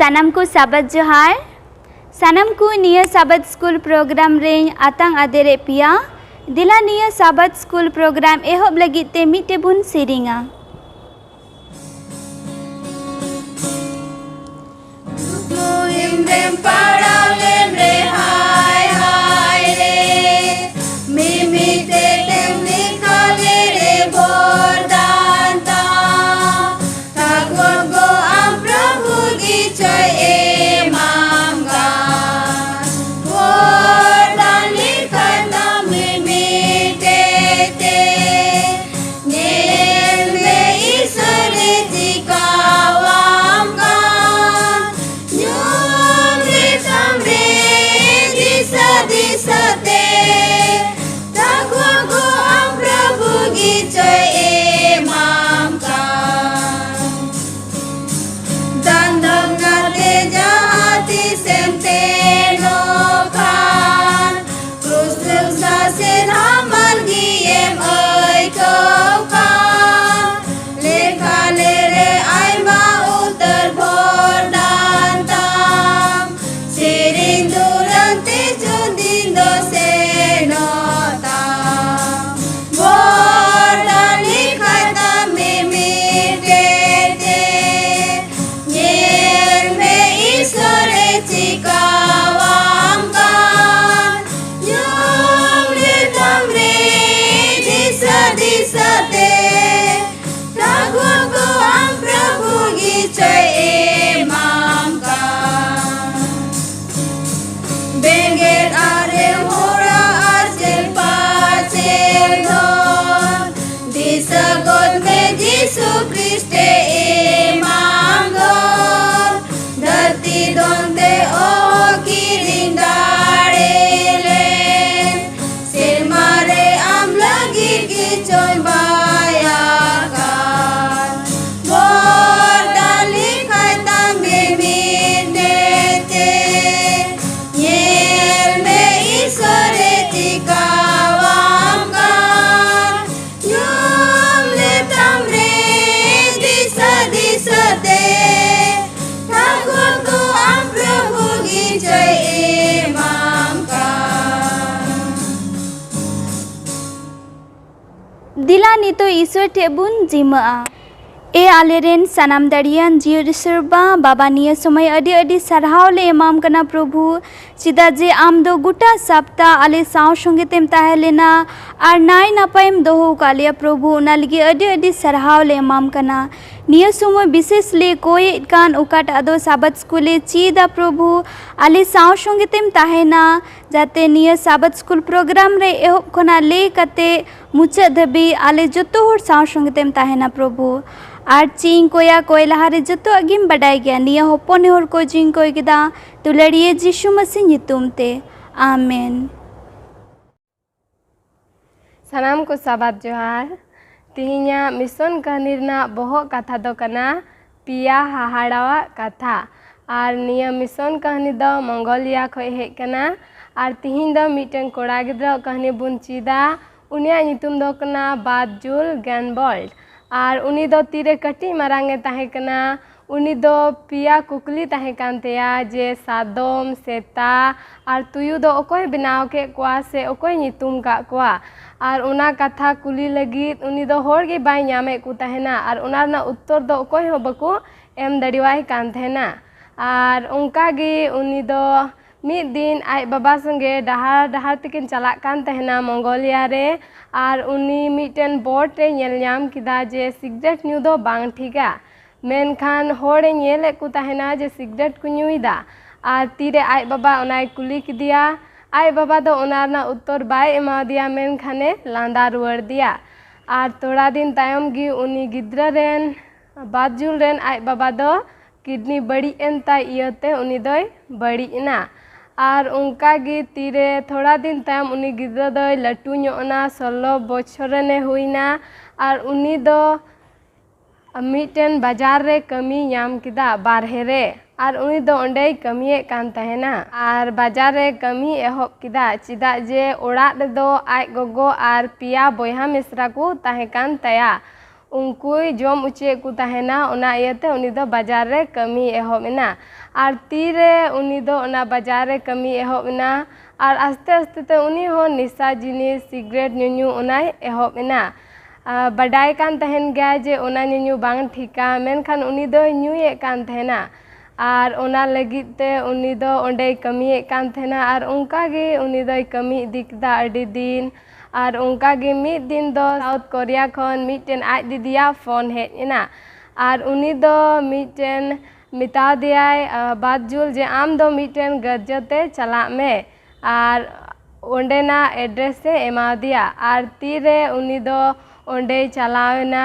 Sanam ko sabat johar. Sanam ko niya sabat school program ring atang adere pia. Dila niya sabat school program ehob lagit te mite bun seringa. Dila nito ईश्वर ठेबुन जिमा ए आलेरेन सनाम दाड़ियान जियो रिसर्बा बाबा निया समय अडी अडी सरहाव ले एमाम कना प्रभु चिदा जे आम दो गुटा सप्ता आले साव संगे तेम ताहे लेना आर नाय नापायम दोहो कालिया प्रभु उना लगी अडी अडी सरहाव ले एमाम कना निया समय विशेष ले कोई कान उकाट अदो साबत स्कूले चीदा प्रभु आले साव संगे तेम ताहे ना जाते निया साबत स्कूल प्रोग्राम रे एहोब खना ले कते मुचा धबी आले जतो होर साव संगे तेम ताहे ना प्रभु आर चिंग कोया कोय लहारे जतो अगिम बडाय गया निया होपोने होर को जिंग कोय गिदा तुलड़िए जिशु मसीह नितुम ते आमेन। सानाम को साबात जोहार तिहिnya मिशन कहानी रना बोहो कथा दो कना पिया हाहाड़ावा कथा आर निया मिशन कहानी दो मंगोलिया खोय हेज कना आर तिहिन दो मिटन कोड़ा गिद्रा कहानी बुन चीदा उनिया नितुम दो कना बादजुल गैनबोल्ड आर उनी दो तीरे कटी मारांगे ताहे कना उनी दो पिया कुकली ताहे कांतेया जे सादोम सेता आर तुयु दो ओकोय बनाव के क्वा से ओकोय नितुम का क्वा आर उना कथा कुली लगी उनी दो होर गे बाय ᱧᱟᱢᱮ को ताहेना आर उना ना उत्तर दो ओकोय हो बको एम दड़िवाय कान थेना आर उनका गे उनी दो मिद दिन आई बाबा संगे डहार डहार तकिन चला कान तहना मंगोलिया रे आर उनी मिटन बोर्ड रे नेल ᱧाम किदा जे सिगरेट न्यू दो बांग ठीका मेनखान होड़े नेले को तहना जे सिगरेट को ᱧᱩᱭदा आर तीरे आई बाबा उनाय कुली किदिया आई बाबा दो उनारना उत्तर बाय एमा दिया मेनखाने लांदा रुवाड़ दिया आर थोड़ा दिन तायम गी उनी गिद्रा रेन बादजुल रेन आई बाबा दो किडनी बड़ी एनता इयते उनी दोय बड़ी ना आर उनका गी तीरे थोड़ा दिन तायम उनी गिद्रा दोय लटू ᱧᱚᱜना 16 बछर ने हुईना आर उनी दो मिटन बाजार रे कमी ᱧᱟᱢ किदा बारहे रे आर उनी दो ओंडे कमिये कान तहेना आर बाजार रे कमी एहोब किदा चिदा जे ओड़ा रे दो आय गोगो आर पिया बोयहा मिश्रा को ताहे कान तया उनको जम उचे को तहना उना इयते उनी दो बाजार रे कमी एहोबना और तीरे उनी दो उना बाजार रे कमी एहोबना और आस्ते आस्ते ते उनी हो निशा जिनिस सिगरेट न्यू उनाय एहोबना बडाय कान तहन गया जे उना न्यू बांग ठिका मेनखान उनी दो न्यूए कान तहना और उना लगित ते उनी दो ओंडे कमी कान तहना और उनका गे उनी दो कमी दिखदा अडी दिन और उनका गे मिद दिन दो साउथ कोरिया खन मिटेन आज दीदिया फोन हेजना और उनी दो मिटेन मिता दिया बात जुल जे आम दो मिटेन गरजते चला में और ओंडेना एड्रेस से एमा दिया और तीरे उनी दो ओंडे चलावना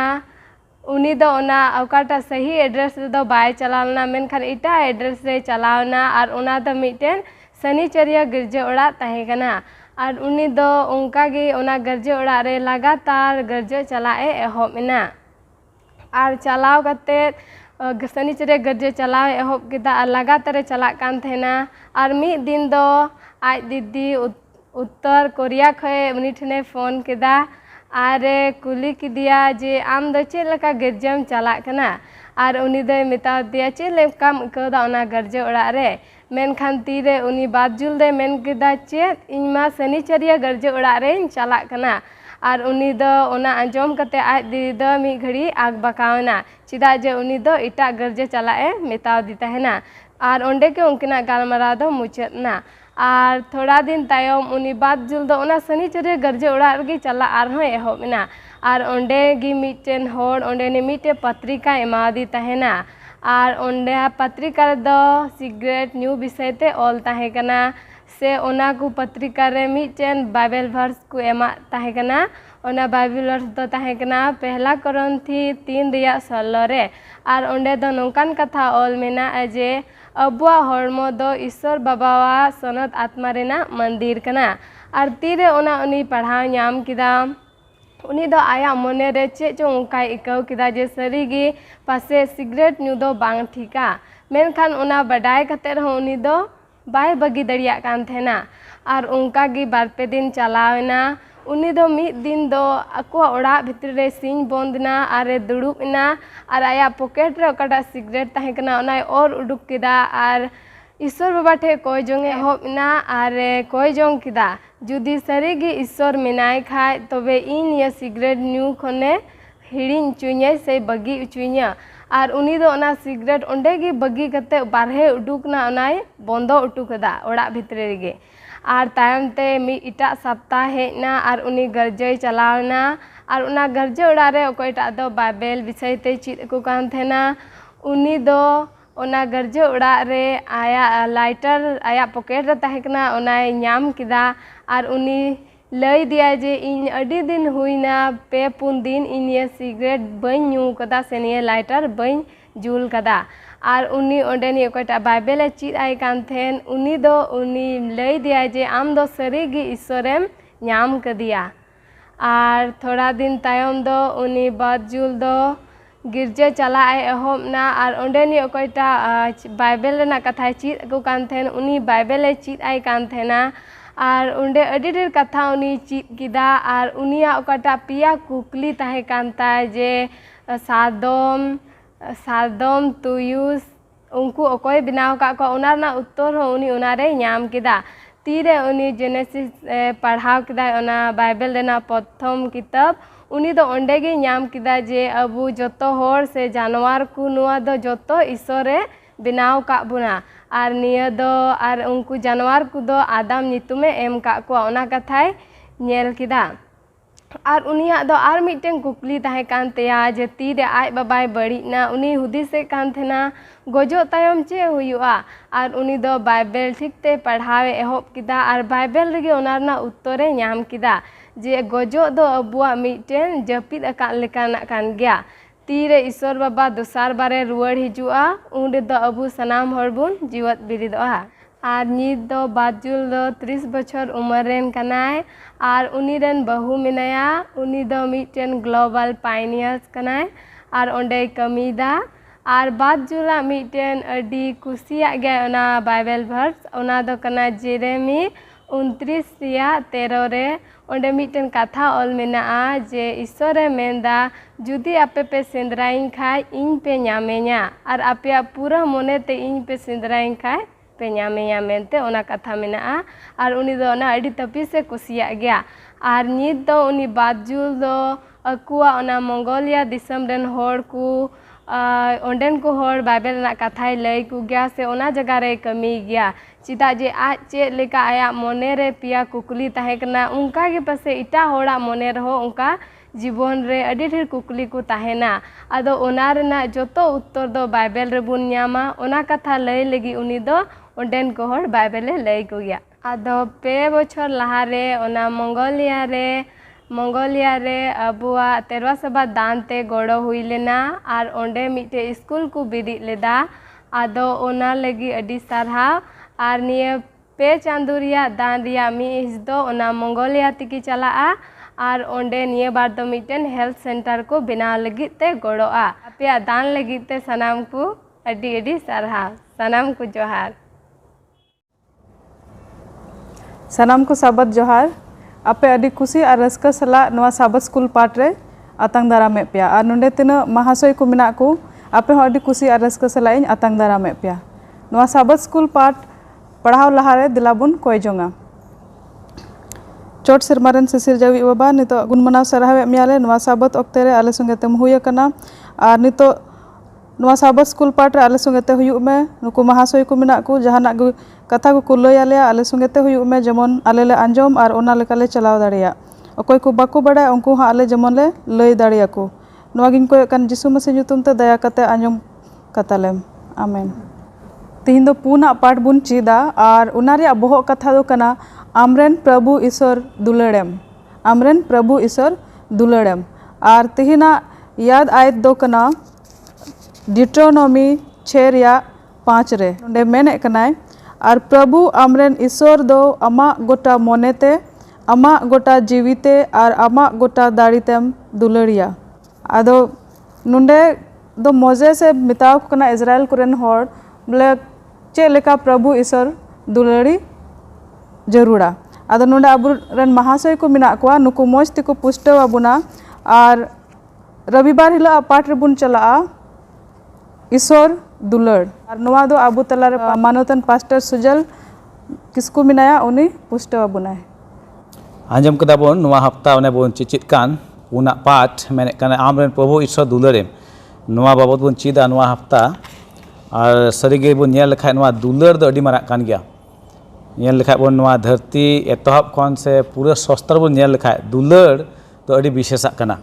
उनी दो ओना अवकाटा सही एड्रेस दो बाय चलावना मेनखान इटा एड्रेस रे चलावना और उना दो मिटेन शनिचरिया गिरजे ओड़ा तहेकना और उनी दो उनका गे ओना गिरजे ओड़ा रे लगातार गिरजे चलाए एहोबना और चलाव कते शनिचरिया गिरजे चलाव एहोब केदा और लगातार चला कान थेना और मिद दिन दो आज दीदी उत्तर कोरिया खय उनी ठने फोन केदा और कुली किदिया जे आम दो चेद लका गिरजेम चला कना और उनी दो मिता दिया चेद लेकाम इकदा ओना गिरजे ओड़ा रे मेनखान तीरे उनी बात जुल दे मेन केदा चेद इनमा शनिचरिया गिरजे ओड़ा रे चला कना और उनी दो ओना आंजम कते आज दीदी दो मी घड़ी आग बकावना चिदा जे उनी दो इटा गिरजे चलाए मिता दी तहना और ओंडे के उनकिना गालमारा दो मुचादना और थोड़ा दिन तायम उनी बात जुल दो ओना शनिचरिया गिरजे ओड़ा रे चला आरहों एहोबना और ओंडे गी मिटेन होड़ ओंडे ने मिटे पत्रिका एमादी तहना और ओंडे पत्रिका दो सिगरेट न्यू विषय ते ऑल तहेकना से ओना को पत्रिका रे मिटेन बाइबल वर्स को एमा तहेकना ओना बाइबल वर्स दो तहेकना पहला कोरिन्थी 3 रिया 16 रे और ओंडे दो नोंकान कथा ऑल मेना जे अबुआ हॉर्मो दो ईश्वर बाबावा सनत आत्मा रेना मंदिर कना और तीरे ओना उनी पढ़ाव नाम किदा उनी दो आया मने रे चे चो उनकाय इकाव किदा जे सरीगी पासे सिगरेट न्यू दो बांग ठिका मेनखान ओना बडाय कते रहो उनी दो बाय बगी दड़िया कान थेना और उनका गी बारपे दिन चलावना उनी दो मिद दिन दो अको ओड़ा भितर रे सिंह बंदना और दुड़ुबना और आया पॉकेट रे ओकाटा सिगरेट तहेकना ओना और उडुक किदा और ईश्वर बाबा ठे कोय जोंगे एहोबना और कोय जोंग किदा जुदी सरीगी ईश्वर मेनाय खाय तबे इन ये सिगरेट न्यू खने हिड़िन चुइने से बगी उचुइना और उनी दो ओना सिगरेट ओंडे गी बगी कते बारहे उडुकना ओनाय बंदो उटुकदा ओड़ा भितरे रेगे और तायम ते मी इटा सप्ताह हेना और उनी गर्जे चलावना और उना गर्जे ओड़ा रे ओकोयटा दो बाइबल विषय ते चीद को कान थेना उनी दो ओना गर्जे ओड़ा रे आया लाइटर आया पॉकेट रे तहेकना ओनाय नाम किदा और उनी लय दिया जे इन अडी दिन हुईना 2-3 दिन इन ये सिगरेट बई न्यू कदा से निये लाइटर बई जुल कदा और उनी ओंडेनी ओकटा बाइबल चीद आय कान थेन उनी दो उनी लय दिया जे आम दो सरीगी ईश्वरेम नाम कदिया और थोड़ा दिन तायम दो उनी बात जुल दो गिरजे चलाए एहोबना और ओंडेनी ओकटा बाइबल रेना कथा चीद को कान थेन उनी बाइबल चीद आय कान थेना और उंडे अडी ढेर कथा उनी चीद किदा और उनिया ओकटा पिया कुकली ताहे कानता जे सादम तुयुस उनको ओकोय बनाव का को उनारना उत्तर हो उनी उनारे नाम किदा तीरे उनी जेनेसिस पढ़ाव किदा ओना बाइबल रेना प्रथम किताब उनी दो ओंडे गे नाम किदा जे अबु जतो होर से जानवर को नुआ दो जतो ईश्वरे बनाव का बुना और निया दो और उनको जानवर को दो आदम नितुमे एम का को ओना कथाय नेल किदा और उनिया दो और मिटेन कुकली ताहे कान तेया जे तीरे आय बाबाय बड़ीना उनी हुदिसे कान थेना गोजो तायम चे हुयुआ और उनी दो बाइबल ठीक ते पढ़ावे एहोब किदा और बाइबल रेगे ओनारना उत्तरे नाम किदा जे गोजो दो अबुआ मिटेन जपिद अका लेकाना कान गया तीरे ईश्वर बाबा दोसार बारे रुवाड़ हिजुआ उंडे दो अबु सनाम हरबुन जीवत बिरिदोआ और नित दो बाजुल दो 30 बछर उमर रेन कनाय और उनी रेन बहु मेनाया उनी दो मिटेन ग्लोबल पाइनियर्स कनाय और ओंडे कमीदा और बाजुला मिटेन अडी कुसिया गया ओना बाइबल वर्स ओना दो कना जेरेमी 29:13 रे onde miten katha ol menaa je Ishore menda judi ape pe sendrain khai इन पे nyamenya ar apea pura mone te इन पे sendrain khai pe nyamenya mente ona katha menaa ar uni do ona adi tapi se kusiya gya ar nit do uni badjul do akua ona Mongolia disam ren hor ku ओंडेन को हर Bible ना कथाई लई को गया से ओना जगह रे कमी गया चिता जे आज चे लेका आया मोने रे पिया कुकली ताहे कना उनका के पासे इटा होड़ा मोने रहो उनका जीवन रे अडी ढेर कुकली को ताहेना आदो ओना रेना जोतो उत्तर दो बाइबल रे बुन न्यामा ओना कथा लई लगी उनी दो ओंडेन को हर बाइबल लई को गया आदो पे बछर लहारे ओना मंगोलिया रे अबुआ तेरवा सभा दानते गड़ो हुई लेना और ओंडे मिटे स्कूल को बिदी लेदा आदो ओना लगी अडी सारहाव और निये पे चांदुरिया दान रिया मी हिस्दो ओना मंगोलिया तिकी चलाआ और ओंडे निये बार दो मिटेन हेल्थ सेंटर को बिना लगी ते गड़ोआ अपया दान लगी ते सनाम को अडी अडी सारहाव सनाम को जोहार सनाम को साबत जोहार आपे अडी खुशी और रस्का सला नवा साबत स्कूल पाठ रे आतंग दारामे पिया और नोंडे तिना महाशय को मिना को आपे हो अडी खुशी और रस्का सला इन आतंग दारामे पिया नवा साबत स्कूल पाठ पढ़ाव लहारे दिलाबुन कोय जोंगा चोट सिरमारन सिसिर जावी बाबा नितो गुणमनाव सराहवे मियाले नवा साबत ओक्ते रे आले संगे तम हुय कना और नितो नवा साबत स्कूल पाठ रे आले संगे ते हुयुग मे नुकु महाशय को मिना को जहाना कथा को लय आले आले संगे ते हुयुग मे जेमन आले ले आंजम और ओना लेकाले चलाव दाड़िया अकोय को बाको बड़ा उनको हा आले जेमन ले लय दाड़िया को नवा गिन को कन जिसु मसीह nyutum ते दया कते आंजम कतालेम आमेन तीन दो पुना पाठ बुन चीदा और उना रे बोह कथा दो कना आमरेन प्रभु ईश्वर दुलड़ेम आमरेन प्रभु ईश्वर दुलड़ेम और तिहिना याद आयत दो कना डिट्रोनॉमी 6:5 रे नोंडे मेने कनाय और प्रभु आमरेन ईश्वर दो अमा गोटा मोनेते अमा गोटा जीविते और अमा गोटा दाड़ीतेम दुलड़िया आदो नुंडे दो मोजे से मिताव कना इजराइल कुरेन होड़ बोले चे लेका प्रभु ईश्वर दुलड़ी जरूरा आदो नुंडे अबुरेन महाशय को मिना कोआ नुकु मोज तिको पुष्टव अबुना और रविवार हिला पाठ रे बुन चला ईश्वर दुलड़ और नवा दो आबू तलारे मानवतन पास्टर सुजल किसको मिनाया उनी पुष्टव बुनाय आंजम कदा बोन नवा हफ्ता ने बोन चिचित कान उना पाठ मेने कने आमरेन प्रभु ईश्वर दुलड़ेम नवा बाबत बोन चिदा नवा हफ्ता और सरीगे बोन नेल लेखाय नवा दुलड़ दो अडी मारा कान गया नेल लेखाय बोन नवा धरती एतहब कोन से पूरा शस्त्र बोन नेल लेखाय दुलड़ तो अडी विशेषा कना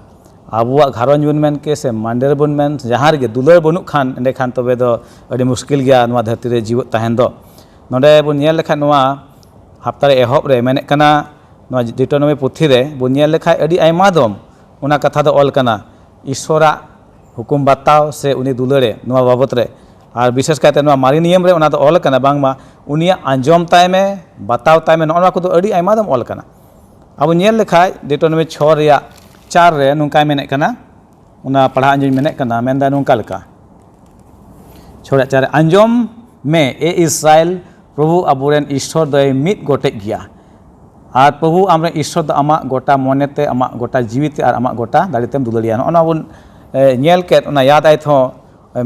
आबुआ घारंज बन मेन के से मांडेर बन मेन जहाँ रे दुलड़ बनु खान एंडे खान तबे दो अडी मुश्किल गया नवा धरती रे जीव तहन दो नोडे बोन नेल लेखाय नवा हफ्ता रे एहब रे मेने कना नवा डिटोनॉमी पुथी रे बोन नेल लेखाय अडी आयमा दम उना कथा दो ऑल कना ईश्वरा हुकुम बताव से उनी दुलड़े नवा बाबत रे और विशेष कायते नवा मारी नियम रे उना दो ऑल कना बांगमा उनिया आंजम ताय में बताव ताय में नवा को दो अडी आयमा दम ऑल कना अब नेल लेखाय डिटोनॉमी 6 रिया 4 रे नुंका मेने कना उना पढ़ा अंजम मेने कना मेंदा नुंका लका छोड़ा 4 अंजम में ए इस्राएल प्रभु अबुरेन ईश्वर दय मित गोटे गया और प्रभु आमरे ईश्वर द अमा गोटा मोनेते अमा गोटा जीविते और अमा गोटा दाड़ीतेम दुलड़िया ओना बुन नेल केत ओना याद आयत हो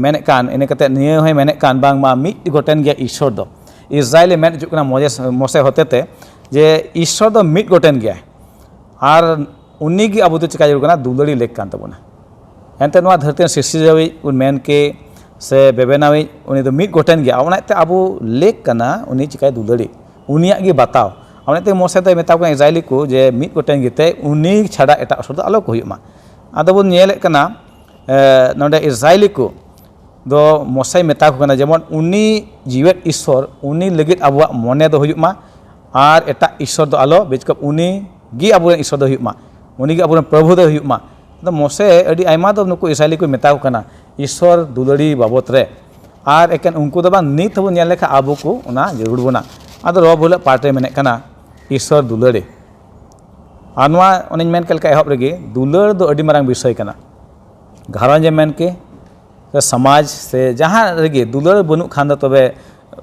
मेने कान इने कते निये होय मेने कान बांग मा मित गोटेन गया ईश्वर दो इस्राएल मेन जुकना मोसे होतेते जे ईश्वर दो मित गोटेन गया और उन्नी की अब तो चिका जरूर दुलड़ी लेक कान तबना एनते नवा धरती सृष्टि जावी उन मेन के से बेबेनावी उनी तो मित गोटेन गया ओनाते अबु लेक कना उनी चिका दुलड़ी उनिया की बताओ ओनाते मोसे तो मेता को इस्राएली को जे मित गोटेन गिते उनी छाड़ा एटा असर दो आलो को हुयुमा आदो बन नेले कना नोडे इस्राएली को दो मोसे मेता को कना जेमन उनी जीवेत ईश्वर उनी लगित अबुआ मोने दो हुयुमा और एटा ईश्वर दो आलो बेचकप उनी गी अबु ईश्वर दो हुयुमा उनी गी अबु प्रभु दो हुयुमा तो मोसे अडी आयमा दो नुको इस्राएली को मेता को कना ईश्वर दुलड़ी बाबत रे और एकेन उनको दो बांग नित हबो नेल लेखा आबो को उना जरूर बना आदो रो बोले पार्ट रे मेने कना ईश्वर दुलड़े और नवा ओनिन मेन केलका एहब रेगे दुलड़ दो अडी मारांग विषय कना घारंज मेन के समाज से जहाँ रेगे दुलड़ बनु खान दो तबे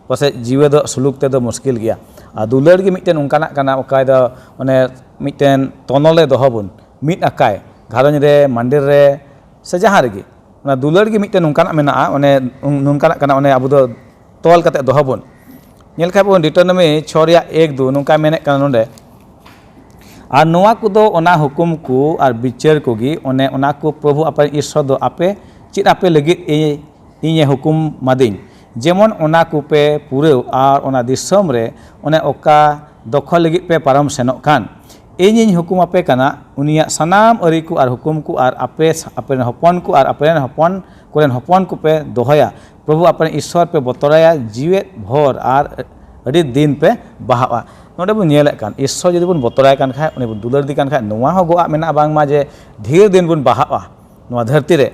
पासे जीवे दो सुलूक ते दो मुश्किल गया और दुलर के मिट्टन उनकाना कना ओकाय दो माने मिट्टन तनले दोहबुन मिट अकाय घारों रे मंदिर रे से जहाँ रेगी ना दुलर के मिट्टन उनकाना मेना ओने उनकाना कना ओने अबु दो तोल कते दोहबुन नेल खाय बन डिटोनमी 6:1-2 नुका मेने कना नोंडे और नोआ को दो ओना हुकुम को और विचार को गी ओने ओना को प्रभु अपन ईश्वर दो आपे चित आपे लगी इnye हुकुम मादिन जेमन ओना को पे पूरे और ओना दिसम रे ओने ओका दखल लगी पे पारम सेनोक कान इnye हुकुम आपे कना उनिया सनाम अरी को और हुकुम को और आपे अपन हपन को और अपन हपन कोरेन हपन को पे दोहया प्रभु अपन ईश्वर पे बतराया जीवे भर और अड़ी दिन पे बहावा नोडे बन नेले कान ईश्वर जदि बन बतराय कान खाय उनी बन दुलर दी कान खाय नोवा हो गोआ मेना बांगमा जे ढेर दिन बन बहावा नोवा धरती रे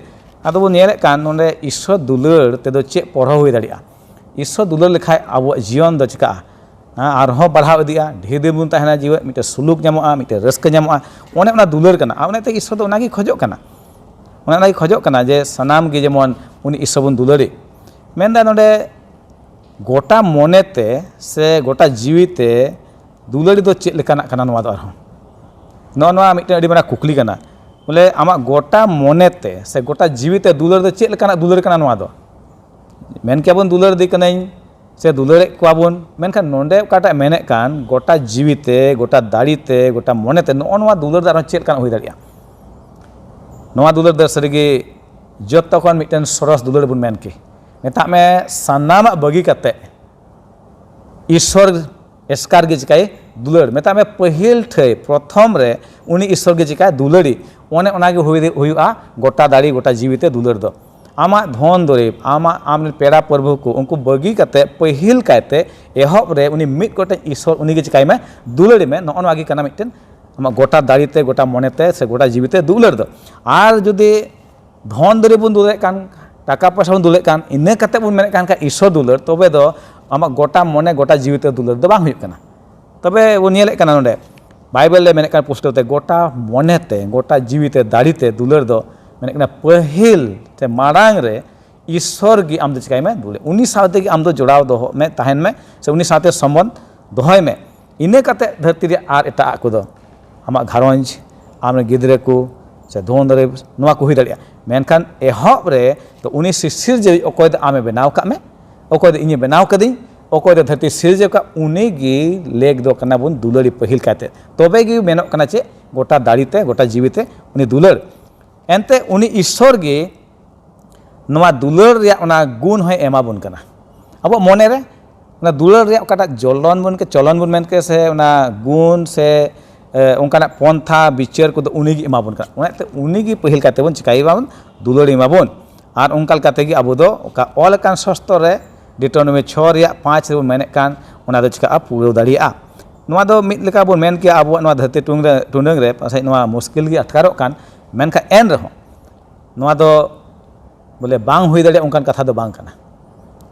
आदो बन नेले कान नोडे ईश्वर दुलर ते दो चे पढ़ो हुई दाड़िया ईश्वर दुलर लेखाय अब जीवन दो चिका आर हो बढ़ाव इदिया ढेर दिन बन तहना जीवन मिटे सुलूक जामोआ मिटे रस्क जामोआ ओने ओना दुलर काना ओने ते ईश्वर दो ओनागी खोजो काना ओनागी खोजो काना जे सनाम गे जेमन उनी ईश्वर बन दुलरे मेनदा नोडे गोटा मोनेते से गोटा जीवीते दुलड़ी दो चेक लेकाना काना नोवा दो आरहों नोआ मिटे अड़ी बड़ा कुकली काना बोले आमा गोटा मोनेते से गोटा जीवीते दुलड़ दो चेक लेकाना दुलड़ काना नोवा दो मेन के बन दुलड़ दी कनाई से दुलड़े कोआबन मेनखान नोंडे काटा मेने कान गोटा जीवीते गोटा दाड़ीते गोटा मोनेते नोआ दुलड़ दा चेक काना हुई दाड़िया नोआ दुलड़ दा सरिगे जत्तो खन मिटेन सरस दुलड़ बन मेन के मेता में सनामा बगी कते ईश्वर एस्कार गे चिकाय दुलड़ मेता में पहिल ठे प्रथम रे उनी ईश्वर गे चिकाय दुलड़ी ओने ओनागे हुआ गोटा दाड़ी गोटा जीविते दुलड़ दो आमा धन दरीब आमा आम पेड़ा प्रभु को उनको बगी कते पहिल कायते एहब रे उनी मिट गोटे ईश्वर उनी गे चिकाय में दुलड़ी में नो आगे कना मिटन आमा गोटा दाड़ीते गोटा मनेते से गोटा जीविते दुलड़ दो आर जुदी धन दरीब बन दुलड़ कान टाका पैसा बन दुलड़ कान इने कते बन मेने कान का ईश्वर दुलड़ तबे दो आमा गोटा मने गोटा जीविते दुलड़ दो बांग हुयुग काना तबे वो नियले काना नोंडे बाइबल ले मेने कान पुस्तकते गोटा मनेते गोटा जीविते दाड़ीते दुलड़ दो मेने काना पहिल ते मारांग रे ईश्वर गी आम दो चिकाय में दुलड़ उनी साथे गी आम दो जोड़ाव दो में ताहेन में से उनी साथे संबंध दोहय में इने कते धरती रे आर एटा को दो आमा घारंज आम गिदरे को से धन दरे नोआ को हुई दाड़िया मेनखान एहब रे तो उनी सिरजे अकोय दो आमे बनाव का में अकोय दो इने बनाव कदिं अकोय दो धरती सिरजे का उनी गी लेग दो कना बुन दुलड़ी पहिल काते तबे गी मेनो कना चे गोटा दाड़ीते गोटा जीविते उनी दुलड़ एनते उनी ईश्वर गी नोआ दुलड़ रिया ओना गुण होय एमा बुन कना अब मने रे ना दुलड़ रिया ओकाटा जलन बुन के चलन बुन मेन के से ओना गुण से उनका पंथा विचार को उनी गी एमा बुन कना ओनाते उनी गी पहिल काते बुन चिकाय बाबन दुलड़ एमा बुन आर उनका काते गी अब दो ओका ऑल कान शस्त्र रे डिटोनमी 6:5 रे मेने कान ओना दो चिका पूरा दाड़िया नोआ दो मिद लेका बुन मेन के अब नोआ धरती टुंडंग रे पासे नोआ मुश्किल गी अटकारोक कान मेनखा एन रहो नोआ दो बोले बांग हुई दाड़िया उनकान कथा दो बांग कना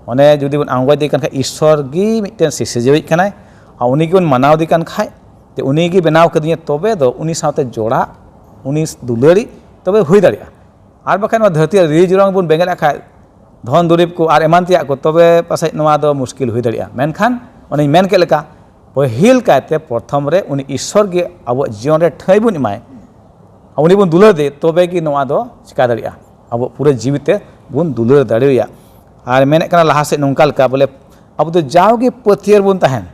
ओने जुदी बन आंगोय दी कान ईश्वर गी मिटेन सिरजेविक कनाय आ उनी गी बन मनाव दी कान खाय ते उनी गी बनाव कदिया तबे दो उनी साथे जोड़ा उनी दुलड़ी तबे हुई दाड़िया आर बखान नोआ धरती रिज रंग बन बेंगेला खाय धन दुरीब को आर एमान तिया को तबे पासे नोआ दो मुश्किल हुई दाड़िया मेनखान ओने मेन के लेका पहिल कायते प्रथम रे उनी ईश्वर गे अब जीवन रे ठई बन इमाय उनी बन दुलड़ दे तबे गी नोआ दो चिका दाड़िया अब पूरे जीविते बन दुलड़ दाड़िया आर मेने कना लहा से नोंका लेका बोले अब तो जाओगे पथियर बन ताहेन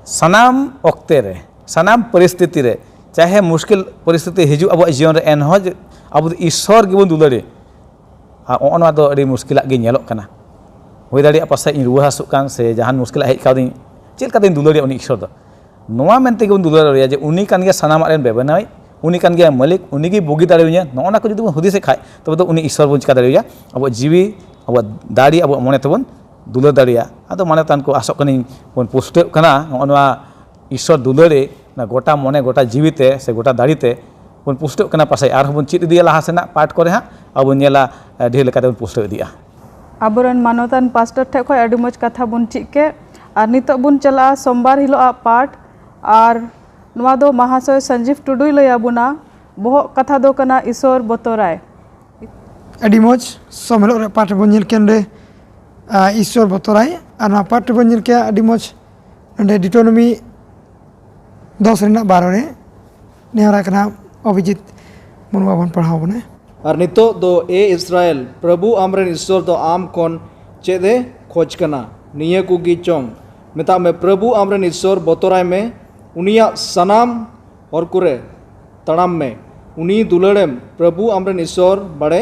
सनाम अक्ते रे सनाम परिस्थिति रे चाहे मुश्किल परिस्थिति हिजू अब जीवन रे एन हो अब ईश्वर गे बन दुलड़े आ दो अड़ी मुश्किल गे नेलोक कना हुई दाड़िया पासे इन रुवा हसुक कान से जहान मुश्किल हेज काउदिन चेल कादिन दुलड़े उनी ईश्वर दो नोआ मेनते गे बन दुलड़े जे उनी कान गे सनाम रेन बेबनाई उनी कान गे मालिक उनी गे बुगी दाड़ेया नोना को जुदी बन हुदिसे खाय तबे तो उनी ईश्वर बन चिका दाड़ेया अब जीवी अब दाड़ी अब मने तबन दुलड़ दाड़िया आदो माने तान को आसोक कनी बन पुष्टे कना नोआ ईश्वर दुलड़े ना गोटा मने गोटा जीविते से गोटा दाड़ीते बन पुष्टे कना पासे आर बन चित इदिया लहा सेना पाठ करे हा अब नेला ढेर लेकाते बन पुष्टे इदिया आबोरन मानवतान पास्टर ठे खय अडी मज कथा बन चिक के आर नितो बन चला सोमवार हिलो आ पाठ आर नोआ दो महाशय संजीव टुडुई लया बुना बोह कथा दो कना ईश्वर बतोराय अडी मज सोमलो रे पाठ बन नेल केन रे ईश्वर बतराय और ना पाठ बन के अड़ी मज नोंडे डिटोनमी 10 रेना 12 रे नेहरा कना अभिजीत मुनुआ बन पढ़ाओ बने और नितो दो ए इस्राएल प्रभु आमरेन ईश्वर दो आम कोन चेदे खोज कना निये कुगी चोंग मेता में प्रभु आमरेन ईश्वर बतराय में उनिया सनाम और कुरे तड़ाम में उनी दुलड़ेम प्रभु आमरेन ईश्वर बड़े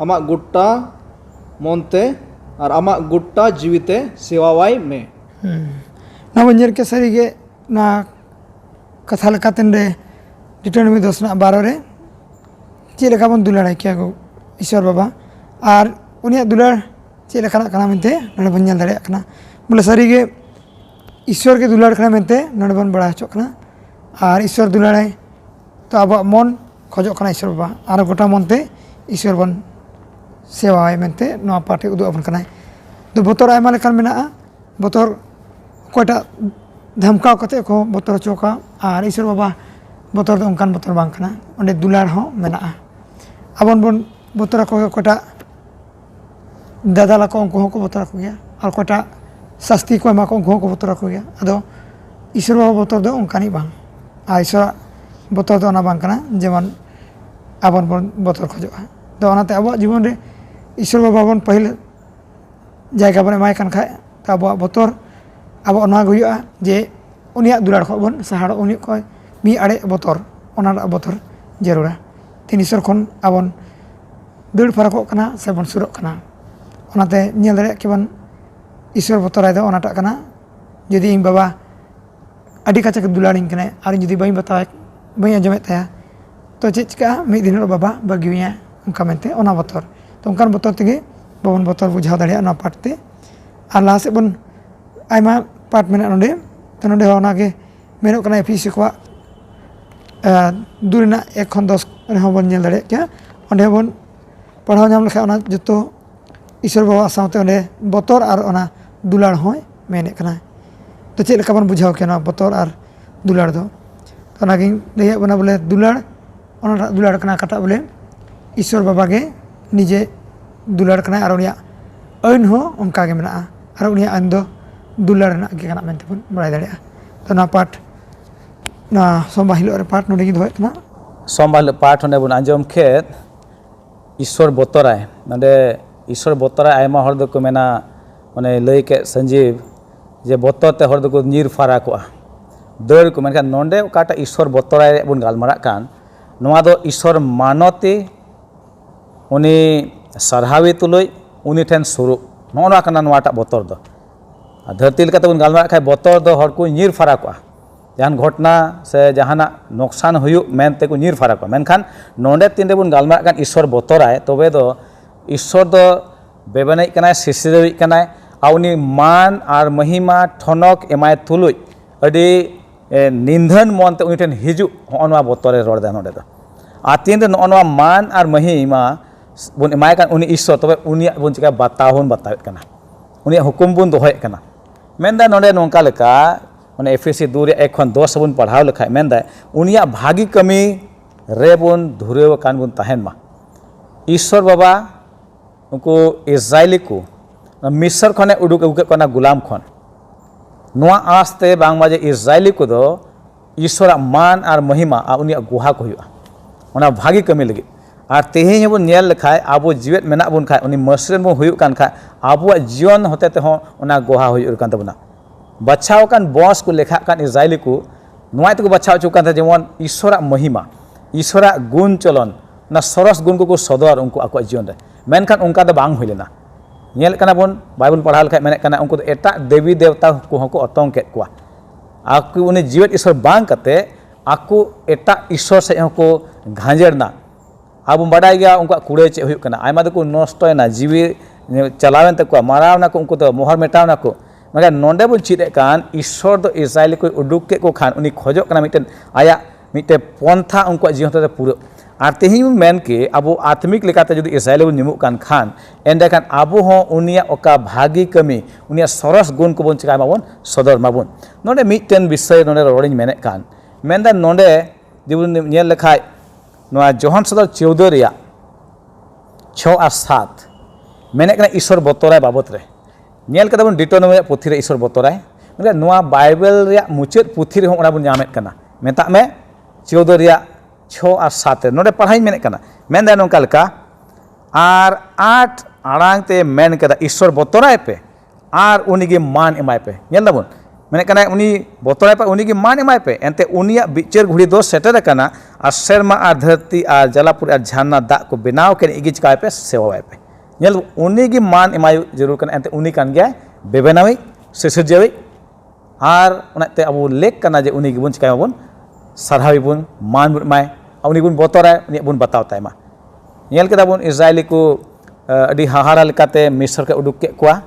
आमा गुट्टा मोनते और आमा गुट्टा जीविते सेवावाई में ना बंजर के सरी के ना कथा लकातन रे डिटोनमी 10 ना 12 रे चे लेका बन दुलाड़ क्या गो ईश्वर बाबा और उनिया दुलाड़ चे लेका कना मेनते नडे बन ñel दाड़े कना बोले सरी के ईश्वर के दुलाड़ कना मेनते नडे बन बड़ा हचो कना और ईश्वर दुलाड़े तो अब मन खोजो कना ईश्वर बाबा और गोटा मनते ईश्वर बन सेवाय मेनते नवा पाटे उदु अपन कना तो बतर आयमा लेखान मेना बतर कोटा धमकाव कते को बतर चोका और ईश्वर बाबा बतर दो उनकान बतर बांग कना ओंडे दुलाड़ हो मेना अबन बन बतर को कोटा दादा ला को उनको को बतर को गया और कोटा शास्ति को एमा को उनको को बतर को गया अदो ईश्वर बाबा बतर दो उनकानी बांग आ ईश्वर बतर दो ना बांग कना जेमन अबन बन बतर खोजो तो ओनाते अब जीवन रे ईश्वर बाबा बन पहले जायगा बन एमाय कान खाय तो अब बतर अब ओना हुआ जे उनिया दुलाड़ को बन सहाड़ उनि को मी आड़े बतर ओना बतर जरूरा तीन ईश्वर खन आबन दड़ फरको कना से बन सुरक कना ओनाते ñel दाड़े कि बन ईश्वर बतराय दो ओनाटा कना जदि इन बाबा अड़ी काचा के दुलाड़िंग कना और जदि बई बताय बई आंजमे ताया तो चे चिका मी दिन बाबा बागिया उनका मेनते ओना बतर तो उनकान बतर तेगे बाबन बतर बुझाव दाड़े ओना पाटते और लाहा से बन आयमा पाट मेना नोंडे तो नोंडे ओनागे मेनो कना एफिसी को दूरना 1 खन 10 रेहो बन ñel दाड़े क्या ओंडे बन पढ़ाव ñam लेखा ओना जतो ईश्वर बाबा सावते ओंडे बतर और ओना दुलाड़ होय मेने कना तो चेक लेका बन बुझाव के ना बतर और दुलाड़ दो तो ओनागे लैया बना बोले दुलाड़ ओना दुलाड़ कना काटा बोले ईश्वर बाबा के निजे दुलाड़ कना और उनिया अन हो उनका के मेना और उनिया अन दो दुलाड़ ना के कना मेनते बन बड़ाय दाड़े तो ना पाठ ना सोमवार हिलो पाठ नोडे गी दोय कना सोमवार पाठ होने बन आंजम खेत ईश्वर बतराय नोडे ईश्वर बतराय आयमा हर दो को मेना माने लई के संजीव जे बतर ते हर दो को नीर फारा को दड़ को मेनखान नोडे काटा ईश्वर बतराय बन गालमारा कान नोआ दो ईश्वर मानते उनी सरहावी तुलई उनी ठेन सुरु नोना कना नोआटा बतर दो धरती लेकाते बन गालमारा खाय बतर दो हर को नीर फारा को जहान घटना से जहाना नुकसान हुयु मेनते को नीर फारा को मेनखान नोंडे तीन बन गालमारा कान ईश्वर बतराय तबे दो ईश्वर दो बेबनाई कनाय सिसिरई कनाय आउनी मान और महिमा ठनक एमाय तुलुई अडी निंधन मनते उनी ठेन हिजु होनवा बतरे रोड दे नोंडे दो आ तीन रे नोनवा मान और महिमा बन एमाय कान उनी ईश्वर तबे उनी बन चिका बताहुन बतावेत कना उनी हुकुम बन दोहयेत कना मेनदा नोंडे नोंका लेका माने एफएससी 2 रे 1 खन 10 बन पढ़ाव लेखाय मेनदा उनिया भागी कमी रे बन धुरेव कान बन ताहेन मा ईश्वर बाबा उनको इजराइली को मिस्र खने उडुक अगुके कना गुलाम खन नोआ आस्ते बांग माजे इजराइली को दो ईश्वर मान और महिमा आ उनिया गुहा को हुआ ओना भागी कमी लगी और तेहें बन ñel लेखाय आबो जीवेत मेना बन खाय उनी मसरेन बन हुयु कान खाय आबो जीवन होते ते हो ओना गुहा हुयु कान तबना बचाव कान बॉस को लेखा कान इजराइली को नोआ तको बचाव चुकान था जेमन ईश्वर महिमा ईश्वर गुण चलन ना सरस गुण को सदर उनको आको जीवन रे मेनखान उनका दो बांग हुई लेना ñel kana bon बाइबल पढ़ा लेखा मेने कना उनको एटा देवी देवता को हको अतंग के कुआ आकु उनी जीवित ईश्वर बांग कते आकु एटा ईश्वर से हको घांजरना अब बड़ाई गया उनका कुड़े चे हुई कना आयमा दको नष्टयना जीवी चलावेन तको मारावना को उनको तो मोहर मेटावना को मगर नोंडे बन चिदे कान ईश्वर दो इजराइल को उडुक के को खान उनी खोजो कना मिटेन आया मिटे पंथा उनको जीवन ते पूरा और तेही मेन के अब आत्मिक लेकाते जदि इजराइल बन निमुक कान खान एंडे कान अब हो उनिया ओका भागी कमी उनिया सरस गुण को बन चिकाय माबन सदर माबन नोंडे मिटेन विषय नोंडे रोडिन मेने कान मेनदा नोंडे दिबुन ñel लेखाय नोआ जोहन सदर 14 रिया 6 और 7 मेने कना ईश्वर बतराय बाबत रे ᱧᱮᱞ ᱠᱟᱫᱟ ᱵᱚᱱ ᱰᱤᱴᱳᱱᱚᱢᱤ ᱯᱩᱛᱷᱤ ᱨᱮ ᱤᱥᱥᱚᱨ ᱵᱚᱛᱚᱨᱟᱭ ᱢᱮᱱᱠᱷᱟᱱ ᱱᱚᱣᱟ ᱵᱟᱭᱵᱮᱞ ᱨᱮᱭᱟᱜ ᱢᱩᱪᱟᱹᱫ ᱯᱩᱛᱷᱤ ᱨᱮᱦᱚᱸ ᱚᱱᱟ ᱵᱚᱱ ᱧᱟᱢᱮᱫ ᱠᱟᱱᱟ ᱢᱮᱛᱟᱜ ᱢᱮ 14 ᱨᱮᱭᱟᱜ 6 ᱟᱨ 7 ᱨᱮ ᱱᱚᱰᱮ ᱯᱟᱲᱦᱟᱣᱤᱧ ᱢᱮᱱᱮᱫ ᱠᱟᱱᱟ ᱢᱮᱱᱫᱟᱭ ᱱᱚᱝᱠᱟ ᱞᱮᱠᱟ ᱟᱨ 8 aᱲᱟᱝ ᱛᱮ ᱢᱮᱱ ᱠᱟᱫᱟ ᱤᱥᱥᱚᱨ ᱵᱚᱛᱚᱨᱟᱭ ᱯᱮ ᱟᱨ ᱩᱱᱤᱜᱮ मान एमाय पे ᱧᱮᱞ ᱫᱟᱵᱚᱱ ᱢᱮᱱᱮᱫ ᱠᱟᱱᱟᱭ उनी बतराय पे उनी मान एमाय पे एनते उनिया बिचार घुड़ी दो सेटर कना और सेरमा और धरती और जलापुर और झरना दाग को बनाव के इगी चिकाय पे सेवाय पे ñel उनी मान एमाय जरूर कना एनते उनी कान गया बेबेनावी सिसर्जवी और उनाते अब लेक कना जे उनी बन चिकाय बन सरहावी बन मान बन माय उनी बन बतराय उनी बन बताव ताय मा ñel केदा बन इजराइली को अडी हाहारा लेकाते मिस्र के उडुक के कोआ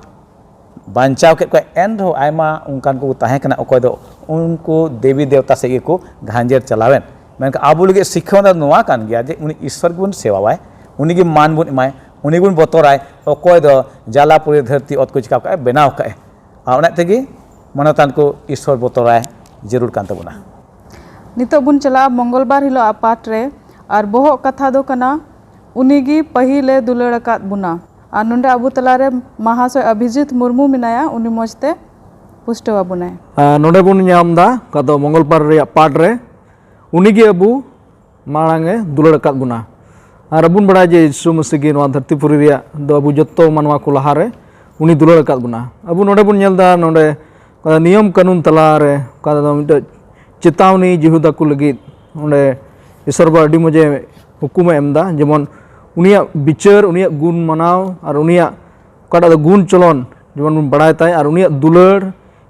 बांचाव के एन रहो आयमा उनकान को ताहे कना अकोय दो उनको देवी देवता से को घांजेर चलावेन मेन आबो लगे शिक्षा नोआ कान गया जे उनी ईश्वर गुण सेवावाय उनी के मान बुन इमाय उनी गुण बतराय अकोय दो जालापुरी धरती अत को चिका का बनाव का आ उना तेगी मनतान को ईश्वर बतराय जरूर कान तबुना नितो बुन चला मंगलबार हिलो पाठ रे और बोहो कथा दो कना उनीगी पहिले दुलड़ अकाद बुना और नोंडे अबू तलारे महाशय अभिजीत मुर्मू मिनाया उनी मजते पुष्टवा बुनाय नोंडे बुन ᱧᱟᱢदा कदो मंगलबार रे पाठ रे उनीगी अबू मांगे दुलड़ अकाद बुना और अबुन बड़ा जे यीशु मसीह गी नोआ धरतीपुरी रे दो अबू जत्तो मानवा को लहारे उनी दुलड़ अकाद बुना अबू नोंडे बुन ᱧᱮᱞदा नोंडे नियम कानून तलारे कदो मिट चेतावनी जिहुदा को लगी ओंडे ईश्वर बा अडी मजे हुकुम एमदा जेमन उनिया बिचार उनिया गुण मनाव और उनिया कड़ा गुण चलन जेमन बड़ाय ताय और उनिया दुलड़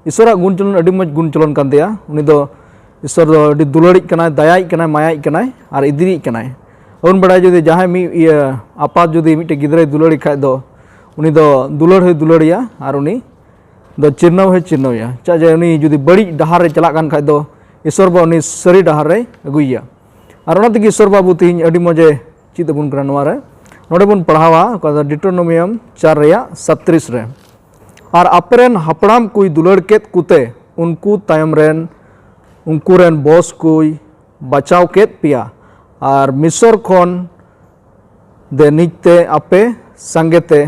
ईश्वरा गुण चलन अडी मज गुण चलन कान दिया उनी दो ईश्वर दो अडी दुलड़िक कनाय दयाइक कनाय मायाइक कनाय और इदिरिक कनाय उन बड़ाय जदि जहां मी आपात जदि मिटे गिदरे दुलड़ी खाय दो उनी दो दुलड़ है दुलड़िया और उनी दो चिरनव है चिरनवया चा जे उनी जदि बड़ी डहार रे चला कान खाय दो ईश्वर बा उनी सरी डहार रे अगुइया और ओना तगी ईश्वर बाबू तिहिन अडी मजे चित बन करा नोरे नोडे बन पढ़ावा डिटोनोमियम 4 रेया 37 रे और अपेरेन हपड़ाम कोई दुलड़ केत कुते उनको तायम रेन उनको रेन बॉस कोई बचाव केत पिया और मिसर खन दे निजते आपे संगेते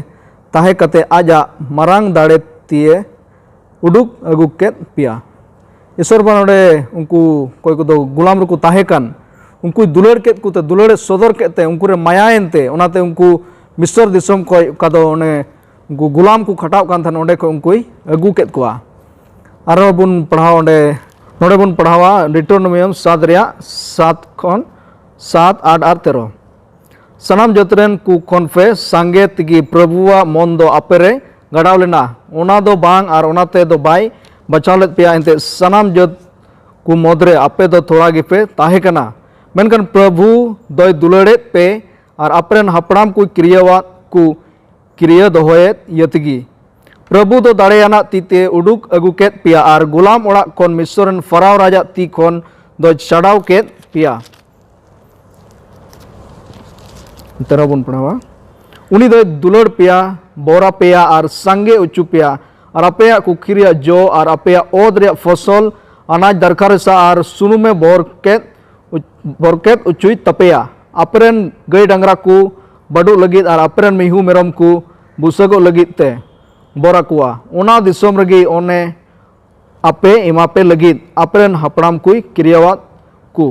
ताहे कते आजा मरांग दाड़े तिए उडुक अगु केत पिया ईश्वर बा नोडे उनको कोई को दो गुलाम रुको ताहे कन उनको दुलड़ के कुते दुलड़े सदर के उनको रे मायाएनते उनाते उनको मिस्र दिसम को कदो ओने उनको गुलाम को खटाव कान थान ओंडे को उनको अगु केत कोआ आरो बुन पढ़ाव ओंडे नोडे बुन पढ़ावा डिटोनोमियम 7 रेया 7 खन 7 8 और 13 सनाम जतरेन को कॉन्फे संगे तिगी प्रभुवा मन दो अपेरे गड़ाव लेना ओना दो बांग और ओनाते दो बाई बचाव लेत पिया एनते सनाम जत को मदरे आपे दो थोड़ा गिपे ताहे कना मेनकन प्रभु दय दुलड़े पे और अपरेन हपड़ाम को क्रिया दोहयत यतगी प्रभु दो दाड़ेयाना तीते उडुक अगु केत पिया और गुलाम ओड़ा कोन मिस्रन फराव राजा ती कोन दो चढ़ाव केत पिया तरबुन पढ़ावा उनी दो दुलड़ पिया बोरा पिया और संगे उचु पिया और अपेया को क्रिया जो और अपेया ओद रे फसल अनाज दरकार सा और सुनु में बोरकेत उचुई तपेया अपरेन गई डंगरा को बडु लगित और अपरेन मिहू मेरम को बुसगो लगित ते बोरा कुआ ओना दिसोम रगी ओने आपे इमापे लगित अपरेन हपड़ाम कुई क्रियावात को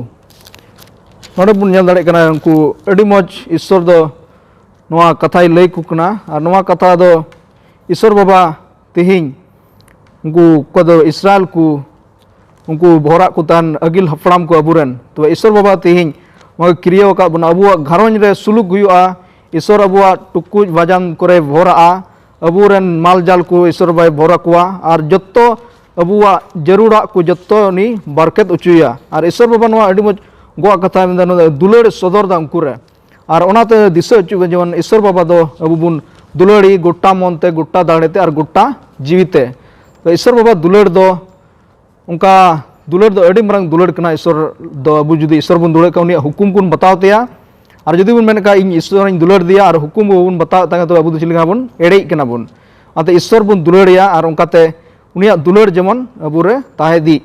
नोडे बुन ñel दाड़े कना उनको अडी मज ईश्वर दो नोआ कथाई लई को कना और नोआ कथा दो ईश्वर बाबा तिहिं उनको कदो इस्राएल को उनको भोरा को तान अगिल हपड़ाम को अबुरन तो ईश्वर बाबा तिहिं वह क्रिया का बना अबुआ घरों रे सुलुक हुआ ईश्वर अबुआ टुकुज बाजान करे भोरा अबुरन माल जाल को ईश्वर बाय भोरा कुआ और जत्तो अबुआ जरूरा को जत्तो नि बरकत उचुया और ईश्वर बाबा नोआ अडी मज गोआ कथा में दुलड़ सदर दा उनको रे और ओनाते दिशा उचु जेमन ईश्वर बाबा दो अबु बुन दुलड़ी गोटा मनते गोटा दाड़ेते और गोटा जीविते तो ईश्वर बाबा दुलड़ दो उनका दुलड़ दो अड़ी मरंग दुलड़ कना ईश्वर दो अबु जुदी ईश्वर बन दुलड़ का उनी हुकुम कुन बताव तेया और जुदी बन मेनका इन ईश्वर इन दुलड़ दिया और हुकुम बन बताव तांगे तो अबु दो चिलिका बन एड़े कना बन आते ईश्वर बन दुलड़िया और उनकाते उनिया दुलड़ जेमन अबु रे ताहे दी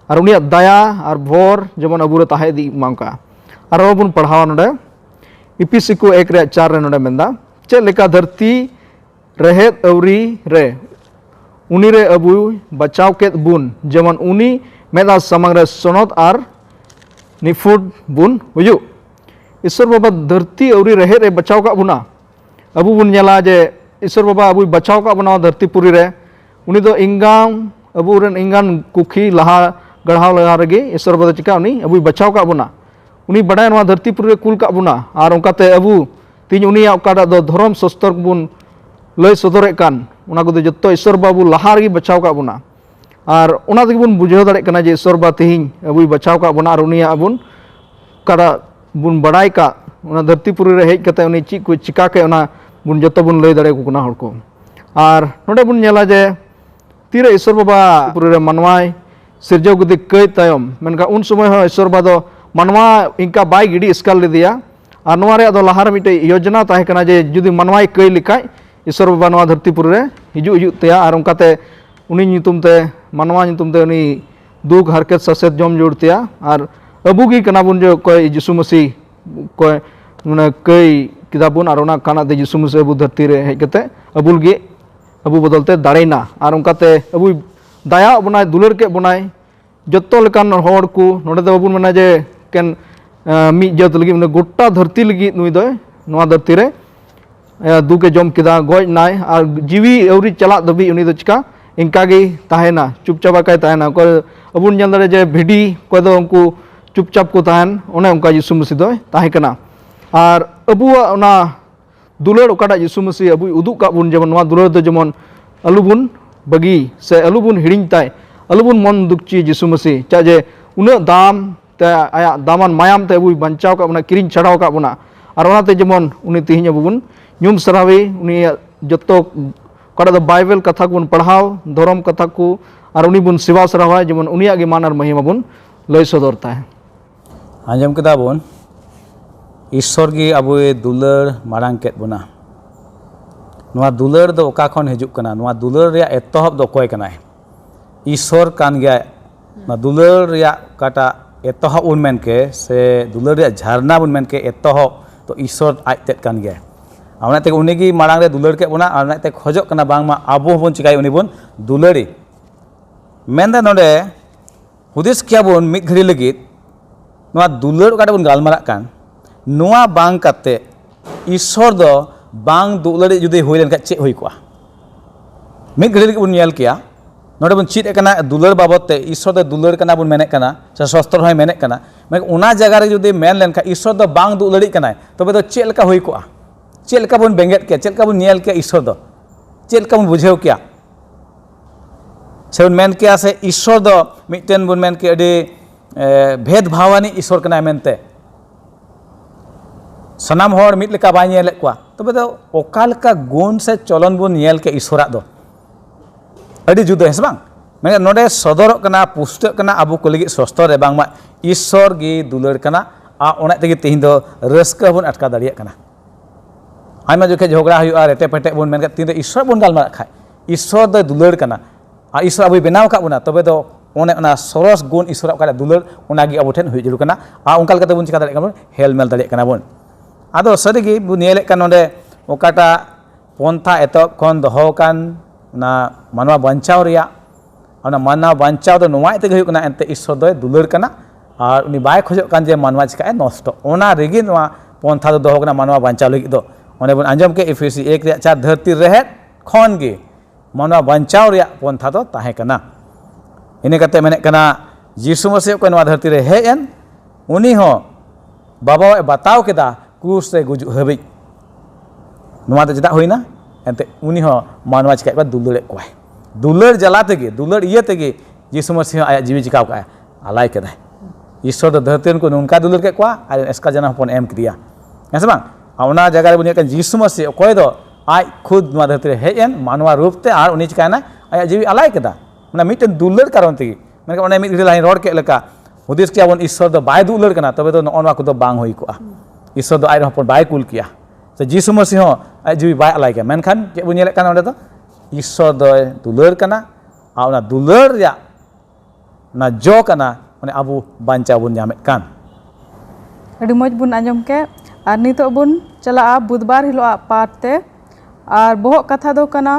और उनिया दया और भोर जेमन अबु रे ताहे दी मांका और बन पढ़ावा नोडे इपिसी को 1 रे 4 रे नोडे मेंदा चे लेका धरती रहेत अवरी रे उनी रे अबू बचाव केत बुन जेमन उनी मेदा समंग रे सोनत आर निफुट बुन हुयु ईश्वर बाबा धरती अवरी रहे रे बचाव का बुना अबू बुन नेला जे ईश्वर बाबा अबू बचाव का बुना धरती पुरी रे उनी दो इंगाम अबू रेन इंगान कुखी लहा गढ़ाव लगा रगे ईश्वर बाबा चिका उनी अबू बचाव का बुना उनी बड़ाय नवा धरती पुरी रे कुल का बुना आर उनकाते अबू तीन उनी ओकाटा दो धर्म शस्त्र बुन लय सदरे कान उना को जत्तो ईश्वर बाबू लहा रगे बचाव का बुना और उना तक बुन बुझाव दाड़े कना जे ईश्वर बा तिहिं अबू बचाव का बुना और उनिया बुन काड़ा बुन बड़ाई का उना धरती पुरी रे हेज कते उनी ची को चिका के उना बुन जत्तो बुन लय दाड़े को कना हर को और नोडे बुन नेला जे तीरे ईश्वर बाबा पुरी रे मानवाय सिरजव गदि कई तायम मेनका उन समय हो ईश्वर बाबा दो मानवा इनका बाय गिडी स्कल लेदिया और नोवा रे दो लहार मिटे योजना ताहे कना जे जुदी मानवाय कई लिखाय ईश्वर बाबा नोवा धरती पुरी रे हिजु हिजु तेया और उनकाते उनी नितुम ते मानवा नितुम ते उनी दुख हरकत ससेत जम जोड़तिया और अबू गी कना बुन जो कोई यीशु मसीह कोई माने कई किताबुन और उना काना दे यीशु मसीह अबू धरती रे हेज कते अबुल गे अबू बदलते दाड़ेना और उनकाते अबू दाया बनाय दुलर के बनाय जत्तो लेकान हड़ को नोडे दो बाबुन मना जे केन मी जत लगी माने गोटा धरती लगी नुई दो नोवा धरती रे दुके जम किदा गज नाय और जीवी अवरी चला दबी उनी दो चिका इनका गे ताहेना चुपचाप काय ताहेना को अबुन जल दरे जे भिडी को दो उनको चुपचाप को ताहन ओने उनका यीशु मसीह दो ताहे कना और अबुआ ओना दुलर ओकाटा यीशु मसीह अबू उदुक का बुन जेमन नोवा दुलर दो जेमन अलुबुन बगी से अलुबुन हिड़िंग ताय अलुबुन मन दुखची यीशु मसीह चाजे उना दाम ते आया दामान मायाम ते अबू बंचाव का बुना किरिंग छड़ाव का बुना और ओनाते जेमन उनी तिहिं अबुन ᱧᱩᱢ ᱥᱟᱨᱦᱟᱣᱮ उनी जत्तो कड़ा दो बाइबल कथा को पढ़ाव धर्म कथा को और उनी बुन सेवा सरावा जेमन उनिया गे मान और महिमा बुन लय सदरता है आंजम केदा बोन ईश्वर गी अबुए दुलर मारांग केत बुना नोआ दुलर दो ओका खन हिजुक कना नोआ दुलर रिया एतहब दो कोय कनाय ईश्वर कान गया ना दुलर रिया काटा एतहब उन मेन के से दुलर रिया झरना बुन मेन के एतहब तो ईश्वर आज तेत कान गया आउनाते उनी गी मारांग रे दुलर के बुना आउनाते खोजक कना बांग मा आबो बुन चिकाय उनी बुन दुलरी मेनदा नोडे हुदिस किया बुन मिद घड़ी लगित नोआ दुलर काटा बुन गालमारा कान नोआ बांग काते ईश्वर दो बांग दुलरी जुदि हुई लेन का चे हुई कोआ मिद घड़ी लगित बुन नेल किया नोडे बुन चित कना दुलर बाबत ते ईश्वर दो दुलर कना बुन मेने कना से शस्त्र होय मेने कना मे उना जगह रे जुदि मेन लेन का ईश्वर दो बांग दुलरी कना तबे दो चे लका हुई कोआ चे लका बुन बेंगेट के चे लका बुन नेल के ईश्वर दो चे लका बुन बुझेव किया से बुन मेन किया से ईश्वर दो मिटेन बुन मेन के अडी भेद भावानी ईश्वर कना मेनते सनाम हर मिट लेका बाय नेल कोआ तबे दो ओका लेका गुण से चलन बुन नेल के ईश्वरा दो अडी जुदा है बांग मैं नोडे सदर कना पुष्ट कना आबो को लगी सस्तर रे बांग मा ईश्वर गी दुलर कना आ ओना तेगे तिहिं दो रस्का बुन अटका दाड़िया कना आयमा जोखे झगड़ा हुआ रेटे पेटे बुन मेन तीन ईश्वर बुन गालमारा खाय ईश्वर दो दुलर कना आ ईश्वर अबो बेनाव का बुना तबे दो ओने ओना सरस गुण ईश्वर का दुलर ओनागी आबो ठेन हुई जरूर कना आ उनका लेकाते बुन चिका दाड़े कना हेल मेल दाड़े कना बुन आदो सरीगी बुन नेले कन नोडे ओकाटा पंथा एतब खन दोहो कान ना मानवा बंचाव रिया ओना मानवा बंचाव दो नोवा तेगे हुई कना एनते ईश्वर दो दुलर कना और उनी बाय खोजो कान जे मानवा चिका नष्ट ओना रेगी नोवा पंथा दो दोहो कना मानवा बंचाव लगी दो ओने बुन आंजम के एफएसी 1 रिया 4 धरती रहेत खन गे मानवा बंचाव रिया पंथा दो ताहे कना इने कते मेने कना यीशु मसीह को नवा धरती रे हेन उनी हो बाबा बताव केदा क्रूस रे गुजु हबी नवा दो चदा होइना एनते उनी हो मानवा चिका बा दुलर कोय दुलर जलाते गे दुलर इये तेगे यीशु मसीह आया जीवी चिकाव का आलाय केदा ईश्वर दो धरती को उनका दुलर के कोआ आर एसका जना हपन एम किया हेसे बांग आउना जगह रे बुनिया यीशु मसीह कोय दो आज खुद नवा धरती रे हेन मानवा रूप ते आर उनी चिकाना आया जीवी आलाय केदा ना मिटन दुलर कारण तेगे मेन ओने मिट लाइन रोड के लेका हुदिस किया बन ईश्वर दो बाय दुलर कना तबे दो नवा को दो बांग होई कोआ ईश्वर दो आय हपन बाय कुल किया से यीशु मसीह हो आय जीवी बाय आलाय के मेनखान जे बुन नेले काना ओंडे दो ईश्वर दो दुलर कना आ ओना दुलर या ना जो कना ओने आबो बांचा बुन जामेत कान अड़ी मज बुन आंजम के और नितो बुन चला बुधवार हिलो पाठ ते और बहुत कथा दो कना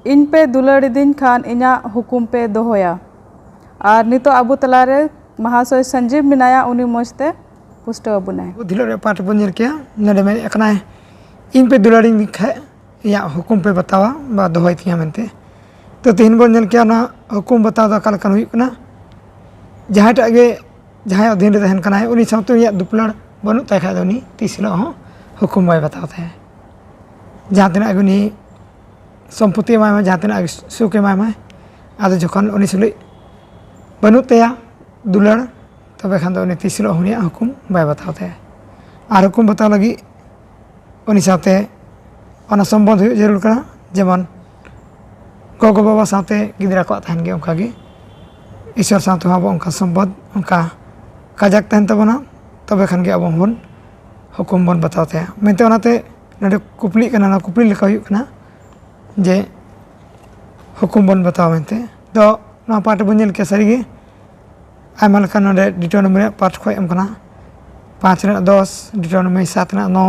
इन पे दुलाड़िदिन खान इना हुकुम पे दोहोया और नितो अबू तलारे महाशय संजीव मिनाया उनी मजते पुष्ट अबुनाय दुलाड़ पाठ बन नेल किया नडे में एकना इन पे दुलाड़िन खाए या हुकुम पे बतावा बा दोहय थिया मेनते तो तीन बन नेल किया ना हुकुम बताव दा काल हुई कना जहाटा गे जहां अधीन रे तहन कना उनी सावते या दुपलाड़ बनु ताय खा दोनी तीसलो हो हुकुम बाय बतावते हैं जहाँ तना उनी सम्पत्ति माय जहाँ तना सुख माय आदो जखन उनी सुलि बनु तया दुलाड़ तबे खान उनी तीसलो हुनिया हुकुम बाय बतावते और हुकुम बताव लगी उनी साथे ओना सम्बन्ध हुई जरूर कना जेमन गगो बाबा साथे गिदरा को तहन गे उनका गे ईश्वर साथे अब उनका सम्बन्ध उनका काजाक तहन तबना तबे खान गे अब बन हुकुम बन बतावते हैं मेनते ओनाते नडे कुपली कना ना कुपली लेका हुई कना जे हुकुम बन बताव मेनते तो ना पाठ बन नेल के सरी गे आयमा लेका नडे डिटोनमी रे पाठ को एम कना 5 रे 10 डिटोनमी 7 रे 9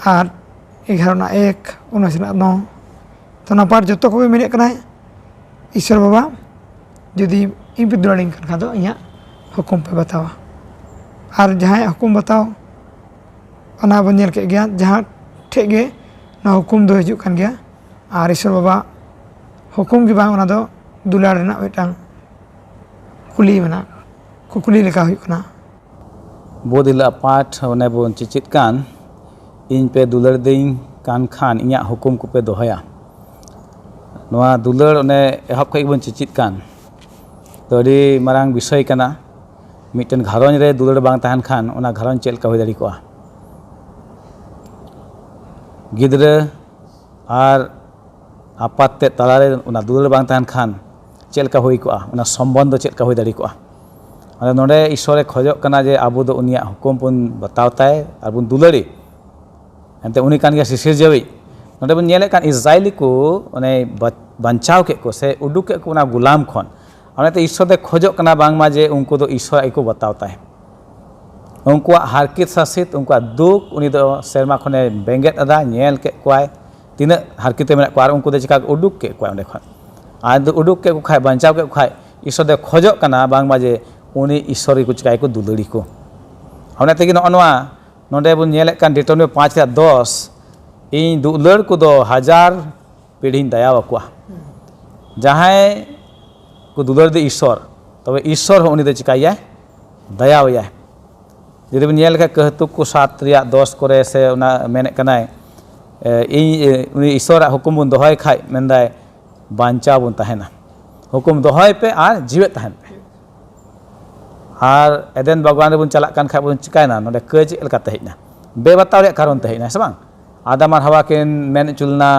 और 11 रे 1 19 रे 9 तो ना पाठ जतो को मेने कना ईश्वर बाबा जुदी इन पे दुलाड़िन कन खादो इया हुकुम पे बतावा और जहां हुकुम बताओ ओना बन नेल के गया जहां ठे गे ना हुकुम दो हिजुक कान गया और ईश्वर बाबा हुकुम के बांग ओना दो दुलाड़ रेना मिटांग कुली मेना कुकुली लेका हुई कना बोदिला पाठ ओने बोन चिचित कान इन पे दुलाड़ दें कान खान इया हुकुम को पे दोहया नवा दुलाड़ ओने एहब खै बोन चिचित कान तो अडी मारांग विषय कना मिटन घरौंज रे दुलाड़ बांग तहन खान ओना घरौंज चेल का होय दाड़ी कोआ गिद्रे और आपात ते तलारे ओना दुलाड़ बांग तहन खान चेल का होय कोआ ओना सम्बन्ध चेल का होय दाड़ी कोआ अरे नोडे ईश्वरे खोजोग कना जे आबो दो उनिया हुकुम बन बतावताय और बन दुलाड़ी एनते उनी कान गया सिसिरजेवी नोडे बन नेले कान इजराइली को ओने बंचाव के को से उडुक के को ओना गुलाम खन ओनाते ईश्वर दे खोजोग कना बांगमा जे उनको दो ईश्वर आइको बतावताय उनकुआ हारकित सासित उनकुआ दुख उनी दो सेरमा खने बेंगेट अदा नेल के कोय तिना हारकिते मेना को आर उनको दे चिका उडुक के कोय ओंडे खन आ दो उडुक के को खाय बंचाव के खाय ईश्वर दे खोजोग कना बांगमा जे उनी ईश्वर को चिकाय को दुलाड़ी को ओनाते कि नोनवा नोडे बन नेले कान डिटोनमे 5 रे 10 इन दुलाड़ को दो 1000 पीढ़ी दया वकुआ जहां को दुलाड़ दे ईश्वर तबे ईश्वर हो उनी दे चिकाय दया वया जुदी बन नेल का कहतुक को 7 रे 10 करे से ओना मेने कनाय उनी ईश्वर हुकुम बन दोहय खाय मेनदाय बांचा बन तहना हुकुम दोहय पे और जीवे तहन पे और एदेन बागान रे बन चला कान खाय बन चिकायना नोडे कज एलका तहेना बेबताव रे कारण तहेना से बांग आदम और हवा के मेन चुलना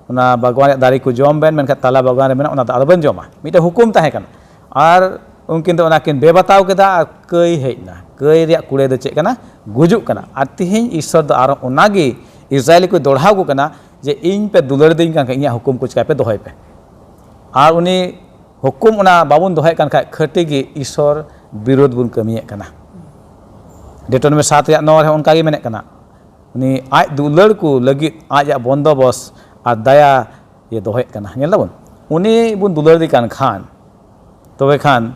ओना बागान दारी को जम बेन मेनका तला बागान रे मेना ओना दा बन जमा मिटे हुकुम तहे कना और उनकिन तो ओनाकिन बेबताव केदा कई हेना कई रे कुड़े दो चेक कना गुजुक कना और तिहिन ईश्वर दो आरो ओनागे इजराइल को दोढ़ाव को कना जे इन पे दुलाड़ दें कान इया हुकुम को चिकाय पे दोहय पे और उनी हुकुम ओना बाबुन दोहय कान खाय खटी गे ईश्वर विरोध बुन कमिये कना डिटोनमे 7 रे 9 रे उनका गे मेने कना उनी आज दुलाड़ को लगी आज बंदोबस्त और दया ये दोहय कना नेल दाबन उनी बुन दुलाड़ दे कान खान तबे खान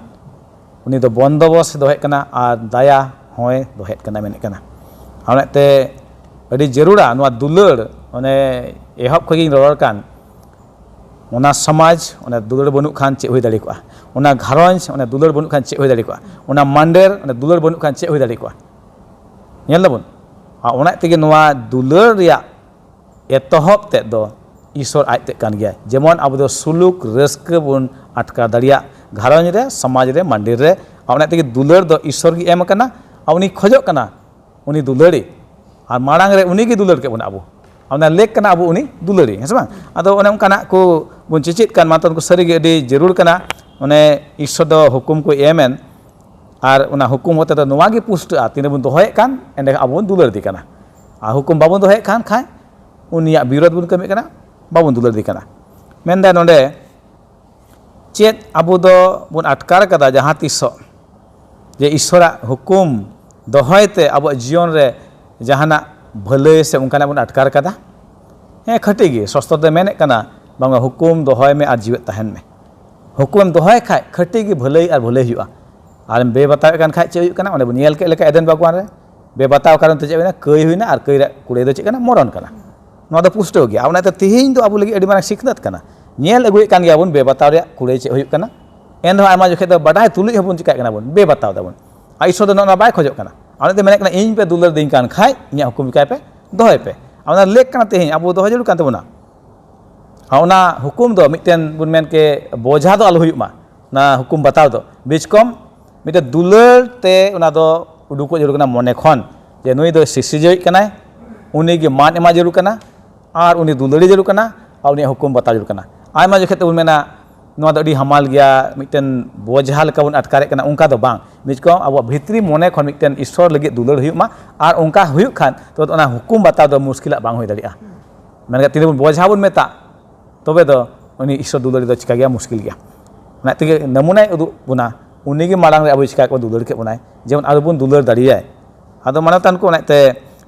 उनी दो बंदोबस्त दोहय कना और दया होय दोहय कना मेने कना ओनाते अडी जरूरा नवा दुलाड़ ओने एहब खगिन रोर कान ओना समाज ओना दुलाड़ बनु खान चे होय दाड़ी कोआ ओना घरौंज ओना दुलाड़ बनु खान चे होय दाड़ी कोआ ओना मंडेर ओना दुलाड़ बनु खान चे होय दाड़ी कोआ नेल दाबन आ ओना तेगे नवा दुलाड़ रिया एतहब ते दो ईश्वर आज ते कान गया जेमन अब दो सुलुक रस्क बन अटका दाड़िया घरौंज रे समाज रे मंदिर रे ओना तेगे दुलाड़ दो ईश्वर की एम कना उनी खोजो कना उनी दुलाड़ी और मांग रे उनी की दुलाड़ के बन अब ओना लेक कना अब उनी दुलाड़ी है बांग आदो ओने उनकाना को बन चिचित कान मातन को सरी गे अडी जरूर कना ओने ईश्वर दो हुकुम को एमेन और ओना हुकुम होते दो नोवा गे पुष्ट आ तिने बन दोहय कान एंडे अब बन दुलाड़ दी कना आ हुकुम बाबन दोहय कान खाय उनिया विरोध बन कमी कना बाबन दुलाड़ दी कना मेनदा नोडे चेत अब दो बन अटकार कदा जहां तिसो जे ईश्वरा हुकुम दोहयते अब जीवन रे जहाना भले से उनकाना बन अटकार कदा हे खटी गे सस्तर दे मेने कना बांगा हुकुम दोहय में और जीवित तहन में हुकुम दोहय खाय खटी की भलई और भलई हुआ और बे बतावे कान खाय चे हुई कना ओने बनियल के लेका एदेन बागवान रे बे बताव कारण ते चे हुईना कई हुईना और कई रे कुड़े दो चे कना मरण कना नोआ दो पुष्टो गया ओना ते तिहिन दो आबो लगी अडी मारंग सिखनत कना नेल अगुए कान गया बोन बे बताव रे कुड़े चे हुई कना एन दो आमा जोखे दो बडाय तुलुई हबोन चिकाय कना बोन बे बताव दाबोन आइसो दो नोना बाय खोजो कना ओने ते मेने कना इन पे दुलर दिन कान खाय इया हुकुम काय पे दोहय पे ओना लेक कना तिहिन आबो दोहय जरूर कान तबोना ओना हुकुम दो मिटेन बुन मेन के बोझा दो आलो हुयुमा ना हुकुम बताव दो बीच कम मिटे दुलर ते ओना दो उडुको जरूर कना मने खन जे नुई दो सिसिजय कनाय उनी के मान एमा जरूर कना और उनी दुलड़ी जरूर कना और उनी हुकुम बताव जरूर कना आयमा जोखे ते बुन मेना नोआ दो अडी हमाल गया मिटेन बोझा लेका बुन अटकारे कना उनका दो बांग बीच कम अब भितरी मने खन मिटेन ईश्वर लगे दुलड़ हुयुमा और उनका हुयुक खान तो ओना हुकुम बताव दो मुश्किल बांग हुई दाड़िया मेन तिने बुन बोझा बुन मेता तबे दो उनी ईश्वर दुलड़ी दो चिका गया मुश्किल गया ना तेगे नमुनाय उदु बुना उनी के मालांग रे अब चिका को दुलड़ के बुनाय जेमन आरो बुन दुलड़ दाड़ियाय आदो मानतान को नाते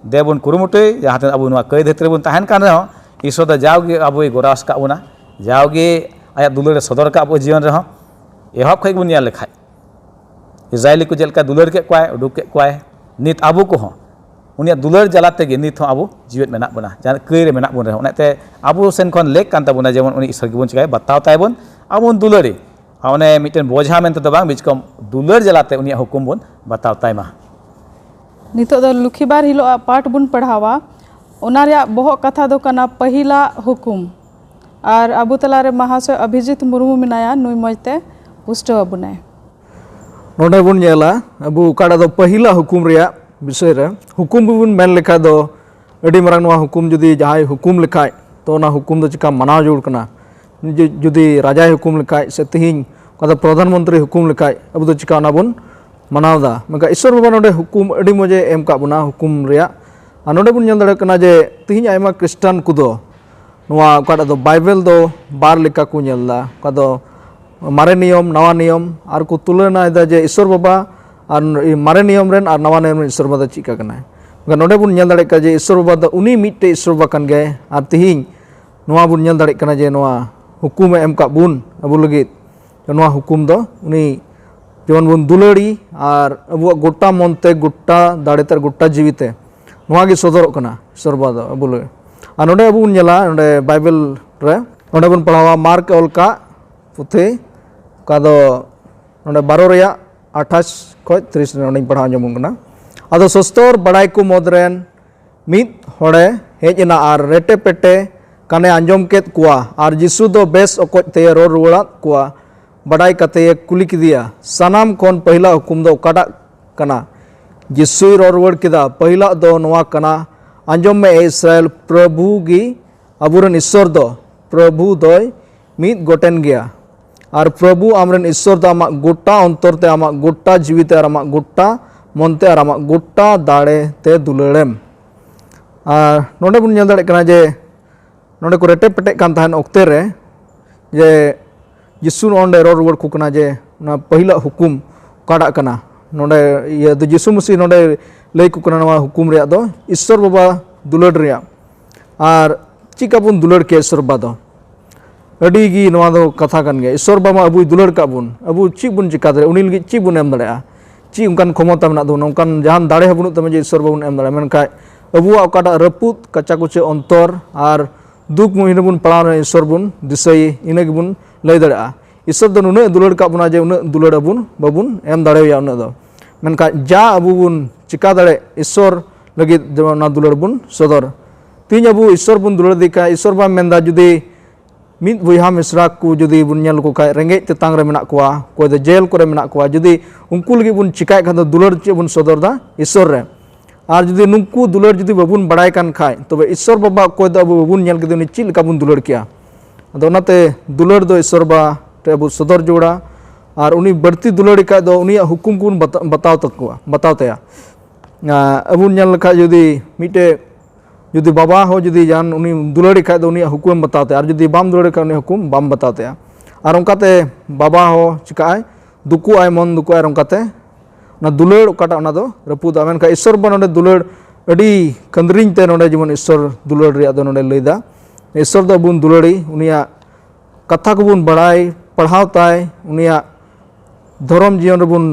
देबुन कुरुमुटुय जहाते अब नोआ कई धरती बुन तहन कान रहो ईश्वर द जावगे अब गोरास का बुना जावगे आया दुलड़ सदर का अब जीवन रहो एहब खै बुन नेल लेखाय इजराइली को जेलका दुलड़ के क्वाय उडुक के क्वाय नित आबो को हो उनिया दुलड़ जलाते गे नित हो आबो जीवित मेना बना जान कई रे मेना बुन रहो नाते आबो सेन खन लेक कान तबुना जेमन उनी ईश्वर के बुन चिकाय बताव ताय बुन आबोन दुलड़ी ओने मिटेन बोझा मेनते दो बांग बिचकम दुलड़ जलाते उनिया हुकुम बुन बताव ताय मा नितो दो लुखीबार हिलो पाठ बुन पढ़ावा ओना रे बहुत कथा दो कना पहिला हुकुम और अबु तलारे महाशय अभिजीत मुर्मू मिनाया नुई मजते पुष्टो बुनाय नोडे बुन नेला अबु काडा दो पहिला हुकुम रिया विषय रे हुकुम बुन मेन लेखा दो अडी मारंग नोआ हुकुम जुदी जहाय हुकुम लेखाय तो ओना हुकुम दो चिका मनाव जोड़ कना जुदी राजाय हुकुम लेखाय से तिहिन कदा प्रधानमंत्री हुकुम लेखाय अबु दो चिका ओना बुन मनाव दा मका ईश्वर बाबा नोडे हुकुम अडी मजे एम का बुना हुकुम रिया आ नोडे बुन नेल दाड़े कना जे तिहिन आयमा क्रिस्टान कुदो नोआ काडा दो बाइबल दो बार लेका को नेलदा कादो मारे नियम नवा नियम और को तुलना दा जे ईश्वर बाबा और मारे नियम रेन और नवा नियम ईश्वर बाबा चिका कना मका नोडे बुन नेल दाड़े का जे ईश्वर बाबा दा उनी मिटे ईश्वर बाबा कन गए और तिहिन नोआ बुन नेल दाड़े कना जे नोआ हुकुम एम का बुन अबु लगित नोआ हुकुम दो उनी जेमन बुन दुलड़ी और अब गोटा मनते गोटा दाड़ेते गोटा जीविते नोआ गे सदर कना ईश्वर बाबा अबु लगे और नोडे अबु नेला नोडे बाइबल रे नोडे बुन पढ़ावा मार्क अलका पुथी का दो नोडे 12 रेया 28 खय 30 नोडे पढ़ा जमन कना आदो सस्तर बड़ाई को मदरेन मिद होड़े हेजना और रेटे पेटे काने आंजम केत कुआ और जिसु दो बेस ओकोज ते रोड रुवाड़ात कुआ बड़ाई कते कुली किदिया सनाम कोन पहिला हुकुम दो काडा कना जिसु रोड रुवाड़ किदा पहिला दो नोआ कना आंजम में इस्राएल प्रभु गी अबुरन ईश्वर दो प्रभु दोय मिद गोटेन गया और प्रभु आमरन ईश्वर दो आमा गोटा अंतर ते आमा गोटा जीवित और आमा गोटा मनते और आमा गोटा दाड़े ते दुलड़ेम और नोडे बुन नेल दाड़े कना जे नोडे को रेटे पेटे कान तहन ओक्ते रे जे जिसु नोडे रोड रुवाड़ को कना जे ना पहिला हुकुम काडा कना नोडे ये दो जिसु मसीह नोडे लई को कना नवा हुकुम रे दो ईश्वर बाबा दुलड़ रे और चिका बुन दुलड़ के ईश्वर बाबा दो अडी गी नवा दो कथा कन गे ईश्वर बाबा अबु दुलड़ का बुन अबु ची बुन चिका दरे उनी लगी ची बुन एम दड़ेया ची उनकान क्षमता मेना दो नोंकान जहान दाड़े हबुन तमे जे ईश्वर बाबा एम दड़े मेनखाय अबु अकाटा रपुत कच्चा कुचे अंतर और दुख मुहिन बुन पड़ाव ईश्वर बुन दिसई इने बुन लई दड़ेया ईश्वर दो नुने दुलड़ का बुना जे उन दुलड़ अबुन बाबुन एम दड़ेया उन दो मेनखाय जा अबु बुन चिका दड़े ईश्वर लगी ना दुलड़ बुन सदर तीन अबु ईश्वर बुन दुलड़ दिका ईश्वर बा मेंदा जुदी मिद बुहा मिश्रा को जुदी बुन नेल को खाय रेंगे तेतांग रे मेना कोआ कोय दो जेल करे मेना कोआ जुदी उनकु लगी बुन चिकाय खान दुलड़ चे बुन सदर दा ईश्वर रे और जुदी नुकु दुलड़ जुदी बाबुन बड़ाय कान खाय तबे ईश्वर बाबा कोय दो बाबुन नेल के उनी चिल का बुन दुलड़ किया अदो नाते दुलड़ दो ईश्वर बा ते अबु सदर जोड़ा और उनी बढ़ती दुलड़ी का दो उनी हुकुम को बताव तकवा बताव तया अबुन नेल लखा जुदी मिटे जुदी बाबा हो जुदी जान उनी दुलड़ी का दो उनी हुकुम बताते और जुदी बाम दुलड़ी का उनी हुकुम बाम बताते और उनकाते बाबा हो चिकाय दुकु आय मन दुकु आय उनकाते ना दुलड़ काटा ना दो रपुदा मेनका ईश्वर बा नोडे दुलड़ अडी कंदरिंग ते नोडे जेमन ईश्वर दुलड़ रिया दो नोडे लैदा ईश्वर दो बुन दुलड़ी उनिया कथा को बन बड़ाई पढ़ाव ताय उनिया धर्म जीवन रेबुन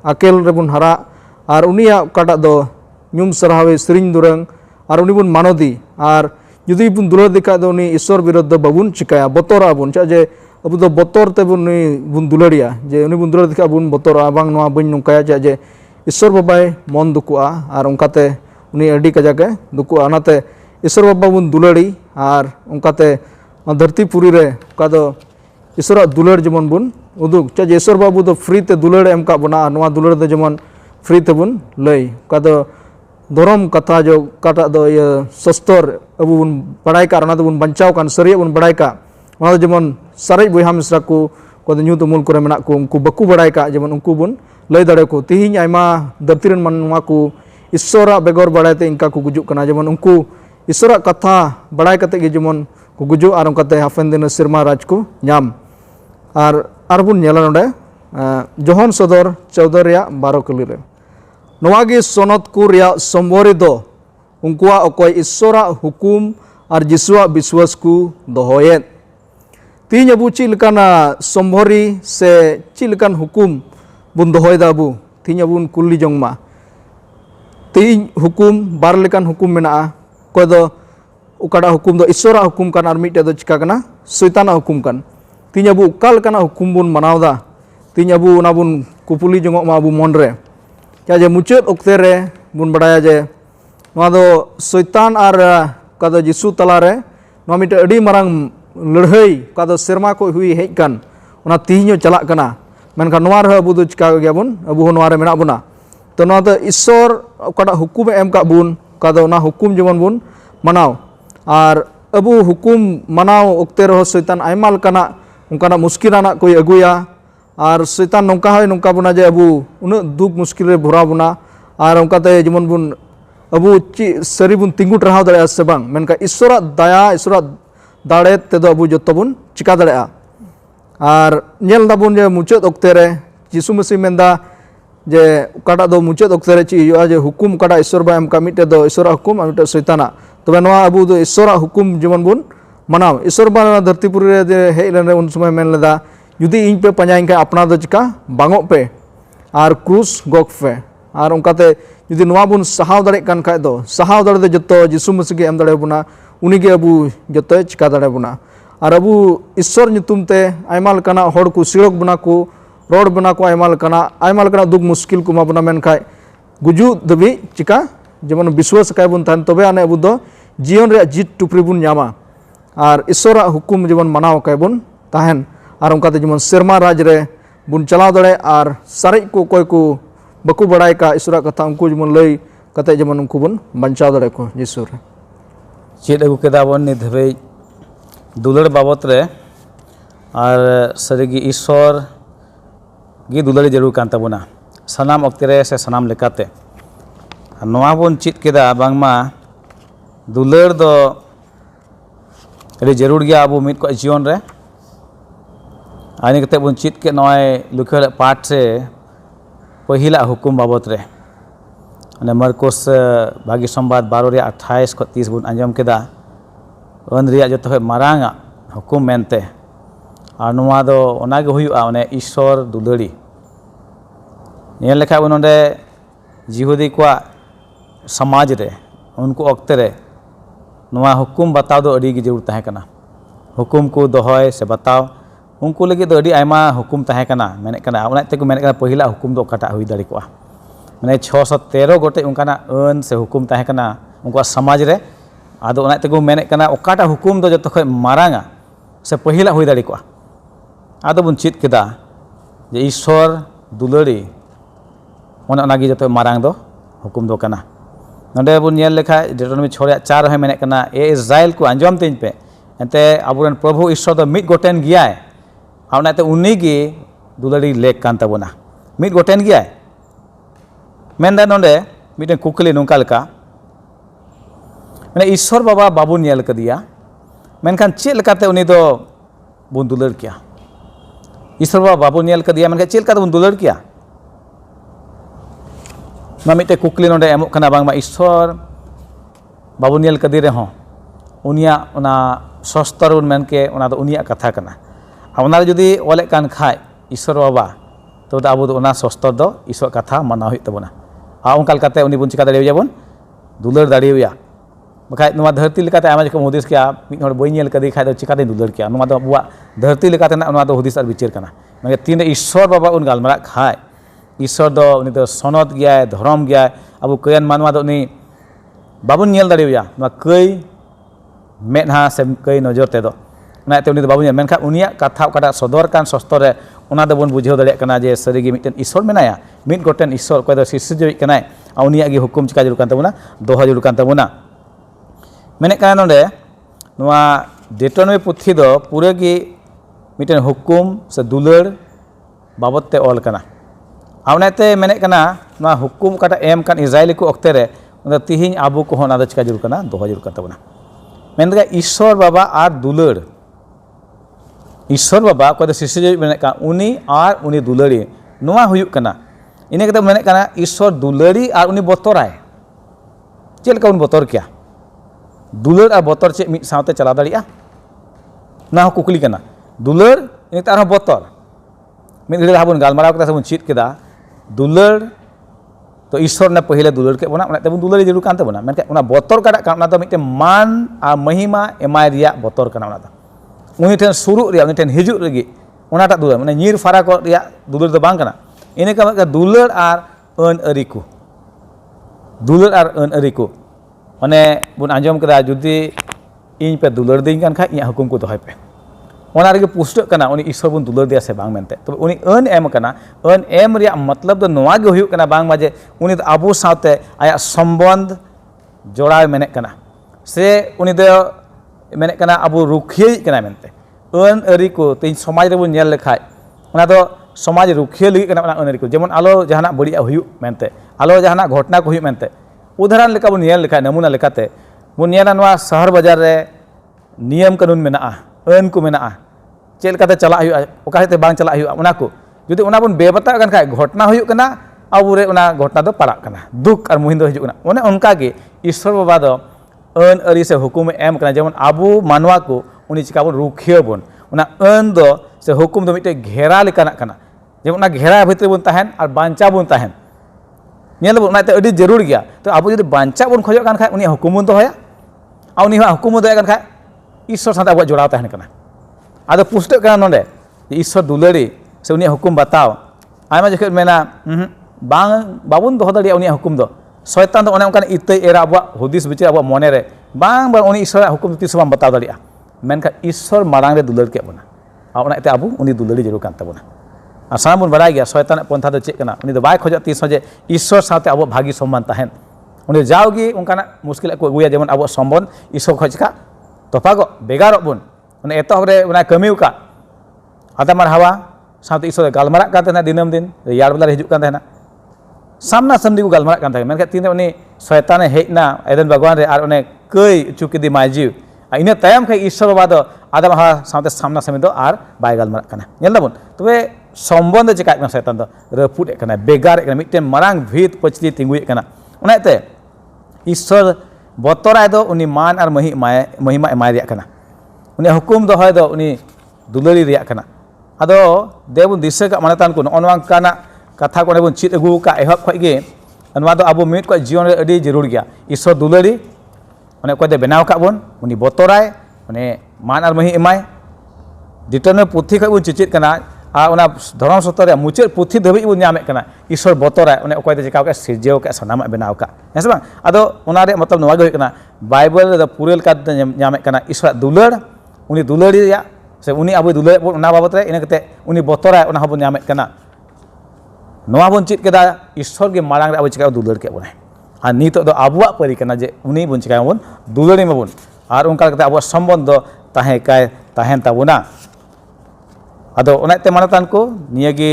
आकेल रेबुन हरा और उनिया काटा दो ᱧᱩᱢ ᱥᱟᱨᱦᱟᱣᱮ ᱥᱮᱨᱮᱧ ᱫᱩᱨᱟᱹᱝ ᱟᱨ ᱩᱱᱤ ᱵᱚᱱ ᱢᱟᱱᱚᱫᱤ ᱟᱨ ᱡᱩᱫᱤ ᱵᱚᱱ ᱫᱩᱞᱟᱹᱲ ᱫᱮᱠᱷᱟᱡ ᱫᱚ ᱩᱱᱤ ᱤᱥᱥᱚᱨ ᱵᱤᱨᱳᱫ ᱫᱚ ᱵᱟᱵᱚᱱ ᱪᱤᱠᱟᱹᱭᱟ ᱵᱚᱛᱚᱨᱚᱜᱼᱟ ᱵᱚᱱ ᱪᱮᱫᱟᱜ ᱡᱮ ᱟᱵᱚ ᱫᱚ ᱵᱚᱛᱚᱨ ᱛᱮᱵᱚᱱ ᱩᱱᱤ ᱵᱚᱱ ᱫᱩᱞᱟᱹᱲᱤᱭᱟ ᱡᱮ ᱩᱱᱤ ᱵᱚᱱ ᱫᱩᱞᱟᱹᱲ ᱫᱮᱠᱷᱟᱡ ᱵᱚᱱ ᱵᱚᱛᱚᱨᱚᱜᱼᱟ ᱵᱟᱝ ᱱᱚᱣᱟ ᱵᱟᱹᱧ ᱱᱚᱝᱠᱟᱭᱟ ᱪᱮᱫᱟᱜ ᱡᱮ ᱤᱥᱥᱚᱨ ᱵᱟᱵᱟᱭ ᱢᱚᱱ ᱫᱩᱠᱩᱜᱼᱟ ᱟᱨ ᱚᱱᱠᱟᱛᱮ ᱩᱱᱤ ᱟᱹᱰᱤ ᱠᱟᱡᱟᱠᱮ ᱫᱩᱠᱩᱜᱼᱟ ᱚᱱᱟᱛᱮ ᱤᱥᱥᱚᱨ ᱵᱟᱵᱟ ᱵᱚᱱ ᱫᱩᱞᱟᱹᱲᱤ ᱟᱨ ᱚᱱᱠᱟᱛᱮ ᱫᱷᱟᱹᱨᱛᱤ ᱯᱩᱨᱤ ᱨᱮ ᱚᱠᱟ ᱫᱚ ᱤᱥᱥᱚᱨᱟᱜ ᱫᱩᱞᱟᱹᱲ ᱡᱮᱢᱚᱱ ᱵᱚᱱ ᱩᱫᱩᱜ ᱪᱮᱫᱟᱜ ᱡᱮ ᱤᱥᱥᱚᱨ ᱵᱟᱵᱩ ᱫᱚ ᱯᱷᱨᱤ ᱛᱮ ᱫᱩᱞᱟᱹᱲ ᱮᱢ ᱠᱟᱜ ᱵᱚᱱᱟ ᱟᱨ ᱱᱚᱣᱟ ᱫᱩᱞᱟᱹᱲ ᱫᱚ ᱡᱮᱢᱚन फ्री तेबन लई का दो धर्म कथा जो काटा दो ये सस्तर अबु बन बड़ाई का रना बन बंचाव कान सरिया बन बड़ाई का वहाँ जेमन सारे बोहा मिश्रा को न्यू तो मूल को मेना को उनको बकु बड़ाई का जेमन उनको बन लई दड़े को तिहिं आयमा धरती मन नवा को ईश्वरा बेगर बड़ाई ते इनका को गुजुक कना जेमन उनको ईश्वरा कथा बड़ाई कते गे जेमन को गुजु आर उनकाते हाफेन दिन सिरमा राज को नाम आर बुन नेला नोडे जोहन सदर 14 रिया 12 कली रे नवागी सनत को रिया सम्बोरी दो उनकुआ अकोय ईश्वरा हुकुम और जिसुआ विश्वास को दोहोयेत तीन अबु चिलकाना सम्बोरी से चिलकान हुकुम बुन दोहोयदा अबु तीन अबुन कुली जोंगमा तीन हुकुम बार लेकान हुकुम मेना कोय दो उकाडा हुकुम दो ईश्वरा हुकुम कान आर मिटे दो चिका काना शैताना हुकुम कान तीन अबु उकाल काना हुकुम बुन मनावदा तीन अबु ना बुन कुपुली जोंगो मा अबु मन रे क्या जे मुचाद ओक्ते रे बुन बड़ाया जे नवा दो शैतान और का दो जिसु तलारे नवा मिटे अडी मारांग लड़हई का दो सेरमा को हुई हेज कान ओना तिहिño चलाक कना मेनखान नवा रे अबु दो चिका गया बुन अबु नवा रे मेना बुना तो नवा दो ईश्वर ओकाटा हुकुम एम का बुन का दो ना हुकुम जेमन बुन मनाव और अबु हुकुम मनाव ओक्ते रे शैतान आयमा लकाना उनकाना मुश्किलाना कोई अगुया और शैतान नौका है नौका बना जे अबु उन दुख मुश्किल रे भरा बना और उनकाते जेमन बुन अबु ची सरी बुन तिंगु टराव दड़े से बांग मेनका ईश्वरा दया ईश्वरा दाड़े ते दो अबु जत्तो बुन चिका दड़े और नेल दाबुन जे मुचाद ओक्ते रे यीशु मसीह मेंदा जे काटा दो मुचाद ओक्ते रे ची हुआ जे हुकुम काटा ईश्वर बा एम का मिटे दो ईश्वरा हुकुम और मिटे शैताना तबे नवा अबु दो ईश्वरा हुकुम जेमन बुन मनाव ईश्वर बा धरतीपुरी रे जे हेज लेने उन समय मेन लेदा जुदी इन पे पंजाइन का अपना दो चिका बांगो पे और क्रूस गोक पे और उनकाते जुदी नवा बुन सहाव दड़े कान खाय दो सहाव दड़े जत्तो यीशु मसीह के एम दड़े बुना उनी के अबु जत्तो चिका दड़े बुना और अबु ईश्वर ᱧᱩᱛᱩᱢ ते आयमा लकाना होड़ को सिड़क बना को रोड बना को आयमा लकाना दुख मुश्किल को मा बना मेन खाय गुजु दबी चिका जेमन विश्वास काय बुन थान तबे आने अबु दो जीवन रे जीत टुपरी बुन नामा और ईश्वरा हुकुम जेमन मनाव काय बुन ताहन और उनका जेमन सेरमा राज रे बुन चलाव दड़े और सारे को कोई को बकु बड़ाई का ईश्वरा कथा उनको जेमन लई कते जेमन उनको बुन बंचाव दड़े को यीशु रे चेद अगु केदा बन नित हबे दुलड़ बाबत रे और सरिगी ईश्वर गी दुलड़ी जरूर कान तबुना सनाम अक्ते रे से सनाम लेकाते नवा बन चित केदा बांगमा दुलड़ दो अरे जरूर गया अबु मित को जीवन रे आने कते बन चित के नय लुखल पाठ से पहिला हुकुम बाबत रे अने मरकोस भागी संवाद 12 रे 28 को 30 बन आंजम केदा अन रिया जतो मारांगा हुकुम मेनते और नवा दो ओनागे हुयुआ ओने ईश्वर दुलड़ी नेल लेखा नोंडे जिहुदी को समाज रे उनको अक्ते रे नवा हुकुम बताव दो अड़ी गी जरूर तहे कना हुकुम को दोहय से बताव उनको लगे तो अड़ी आयमा हुकुम तहे कना मेने कना ओना तेको मेने कना पहिला हुकुम दो काटा हुई दाड़ी को माने 613 गोटे उनकाना अन से हुकुम तहे कना उनको समाज रे आदो ओना तेको मेने कना ओकाटा हुकुम दो जतो खय मारांगा से पहिला हुई दाड़ी को आदो बुन चित केदा जे ईश्वर दुलड़ी ओना ओनागी जतो मारांग दो हुकुम दो कना नोंडे बुन नेल लेखा डेटोनॉमी 6:4 है मेने कना ए इस्राएल को अंजम तेज पे एते आबुरन प्रभु ईश्वर दो मिद गोटेन गियाय आउनाते उन्नी गे दुलड़ी लेक कान तबुना मिद गोटेन गियाय मेनदा नोंडे मिदन कुकली नोंका लका माने ईश्वर बाबा बाबू नेल कदिया मेनखान चेल लकाते उनी दो बुन दुलड़ किया ईश्वर बाबा बाबू नेल कदिया मेनखान चेल लकाते बुन दुलड़ किया मा मिटे कुकली नोंडे एमोक कना बांगमा ईश्वर बाबू नेल कदी रे हो उनिया ओना सस्तर बन मेन के ओना दो उनिया कथा कना ओना जुदी ओले कान खाय ईश्वर बाबा तो आबो दो ओना सस्तर दो ईश्वर कथा माना हुई तबना आ उनका लेकाते उनी बन चिका दाड़ेया बन दुलर दाड़ेया बखाय नुआ धरती लेकाते आमा जको हुदिस के मिद हर बई नेल कदे खाय दो चिकाते दुलर के नुआ दो अबुआ धरती लेकाते ना नुआ दो हुदिस आर विचार कना माने तीन ईश्वर बाबा उन गालमरा खाय ईश्वर दो उनी दो सनद गया धर्म गया अब कयन मानवा दो उनी बाबुन नेल दाड़ेया नुआ कई मेदहा से कई नजर ते दो उनाते उनी दो बाबुन नेल मेनखा उनिया कथा ओकाटा सदर कान सस्तर रे उना दो बन बुझाव दाड़ेया कना जे सरीगे मिटन ईश्वर मेनाया मिद गोटेन ईश्वर कोय दो सिरसिजई कनाय आ उनिया गे हुकुम चिका जरुर कान तबना दोहा जरुर कान तबना मेने कान नोंडे नुआ डेटोनोमी पुथी दो पूरे गे मिटन हुकुम से दुलर बाबत ते ऑल कना आउनाते मेने कना नुआ हुकुम काटा एम कान इजराइल को अक्ते रे उन तिहिन आबो को होना चिका जरुर कना दोहा जरुर कान तबना मेनगा ईश्वर बाबा आर दुलर ईश्वर बाबा को दो सिरसिजई मेने का उनी आर उनी दुलरी नुआ हुयुक कना इने कते मेने कना ईश्वर दुलरी आर उनी बतराय चेल का उन बतर क्या दुलर और बतर चे मिद सावते चला दाड़िया ना कुकली कना दुलर इन तार बतर मिद घड़ी हाबन गालमाराव कता सबन चित केदा दुलर तो ईश्वर ने पहले दुलर के बना उनाते बन दुलरी जरूर कानते बना मेनका उना बतर काडा का उना दो मिते मान आ महिमा एमाय रिया बतर कना उना दो उनी ठेन सुरु रिया उनी ठेन हिजुक रगी उनाटा दुलर माने नीर फारा को रिया दुलर दो बांग कना इने का दुलर आर अन अरिकु दुलर आर अन अरिकु माने बुन आंजम कदा जुदी इन पे दुलर दिन कान खा इया हुकुम को दोहाय पे ओना रेगे पुष्ट कना उनी ईश्वर बुन दुलर दिया से बांग मेनते तो उनी अन एम कना अन एम रिया मतलब दो नोआ गे हुयुक कना बांग माजे उनी दो आबो साथे आया संबंध जोड़ाव मेने कना से उनी दो मेने कना आबो रुखिय कना मेनते अन अरि को तेज समाज रे बुन नेल लेखाय ओना दो समाज रुखिय लगी कना ओना अन अरि को जेमन आलो जहाना बड़िया हुयुक मेनते आलो जहाना घटना को हुयुक मेनते उदाहरण लेका बुन नेल लेखाय नमूना लेकाते बुन नेला नोआ शहर बाजार रे नियम कानून मेना अन को मेना चेल काते चला हुयुआ ओकाते बांग चला हुयुआ ओना को जुदी ओना बुन बेबता कन खाय घटना हुयुक कना आबुरे ओना घटना दो पड़ा कना दुख और मुहिन दो हिजुक कना ओने उनका गे ईश्वर बाबा दो अन अरि से हुकुम एम कना जेमन आबु मानवा को उनी चिका बुन रुखिय बुन ओना अन दो से हुकुम दो मिटे घेरा लेकाना कना जेमन ओना घेरा भितर बुन ताहेन और बांचा बुन ताहेन नेल बुन ओनाते अडी जरूर गया तो आबु जुदी बांचा बुन खोजो कान खाय उनी हुकुम बुन दोहया आ उनी हुकुम दो कान खाय ईश्वर साथे आबु जोड़ाव ताहेन कना आदो पुष्ट कना नोंडे ईश्वर दुलरी से उनी हुकुम बताव आयमा जखे मेना बांग बाबुन दोह दाड़िया उनी हुकुम दो शयतान दो ओने उनकान इतै एरा आबु हुदिस बिचार आबु मने रे बांग बांग उनी ईश्वर हुकुम तिस बाम बताव दाड़िया मेनखा ईश्वर मारांग रे दुलर के बना आ ओनाते आबु उनी दुलरी जरूर कान तबना आ साम बुन बाड़ाय गया शयतान पंथा दो चेक कना उनी दो बाय खोज तिस जे ईश्वर साथे आबु भागी सम्मान ताहेन उनी जावगी उनकाना मुश्किल को अगुया जेमन आबु सम्बन्ध ईश्वर खोजका तोफागो बेगारो बुन उनी एतहब रे उना कमिउका आदामार हवा साथे ईश्वर गालमारा का तेना दिनम दिन यार बेला हिजुक कान तेना सामना सामनी को गालमारा कान थाके मेनखा तीन उनी शयताने हेजना एदन भगवान रे आर उनी कई चुकिदी माइजिव इना तायम खाय ईश्वर बाबा दो आदम हवा साथे सामना सामनी दो आर बाय गालमारा काना नेल दाबुन तबे सम्बन्ध चिका कना शयतान दो रपुड कना बेगार कना मिटेन मारांग भीत पचली तिंगुय कना उनाते ईश्वर बतराय दो उनी मान और महिमा एमाय रिया कना उनी हुकुम दोहय दो उनी दुलरी रिया कना आदो देबुन दिसे का मानतान को नोनवां काना कथा को बुन चित अगु का एहब खय गे नवा दो आबो मिट को जीवन रे अडी जरूर गया ईश्वर दुलरी उनी को दे बनाव का बुन उनी बतराय उनी मान और महि एमाय डिटोने पुथी खय बुन चिचित कना आ उना धर्म सत्र रे मुचे पुथी धबि बुन न्यामे कना ईश्वर बतराय उनी ओकय दे चिकाव का सिरजेव का सनामा बनाव का हेस बा आदो उना रे मतलब नवा गे कना बाइबल रे पुरेल का न्यामे कना ईश्वर दुलर उनी दुलरी रिया से उनी आबो दुलर बुन उना बाबत रे इना कते उनी बतराय उना हबो न्यामे कना नवा बुन चित केदा ईश्वर के मारांग रे आबो चिकाव दुलर के बुन आ नितो दो आबुआ परि कना जे उनी बुन चिकाव बुन दुलरी मबुन आर उनका कते आबो सम्बन्ध ताहे काय ताहेन ताबुना आदो ओनाते मानतान को नियगे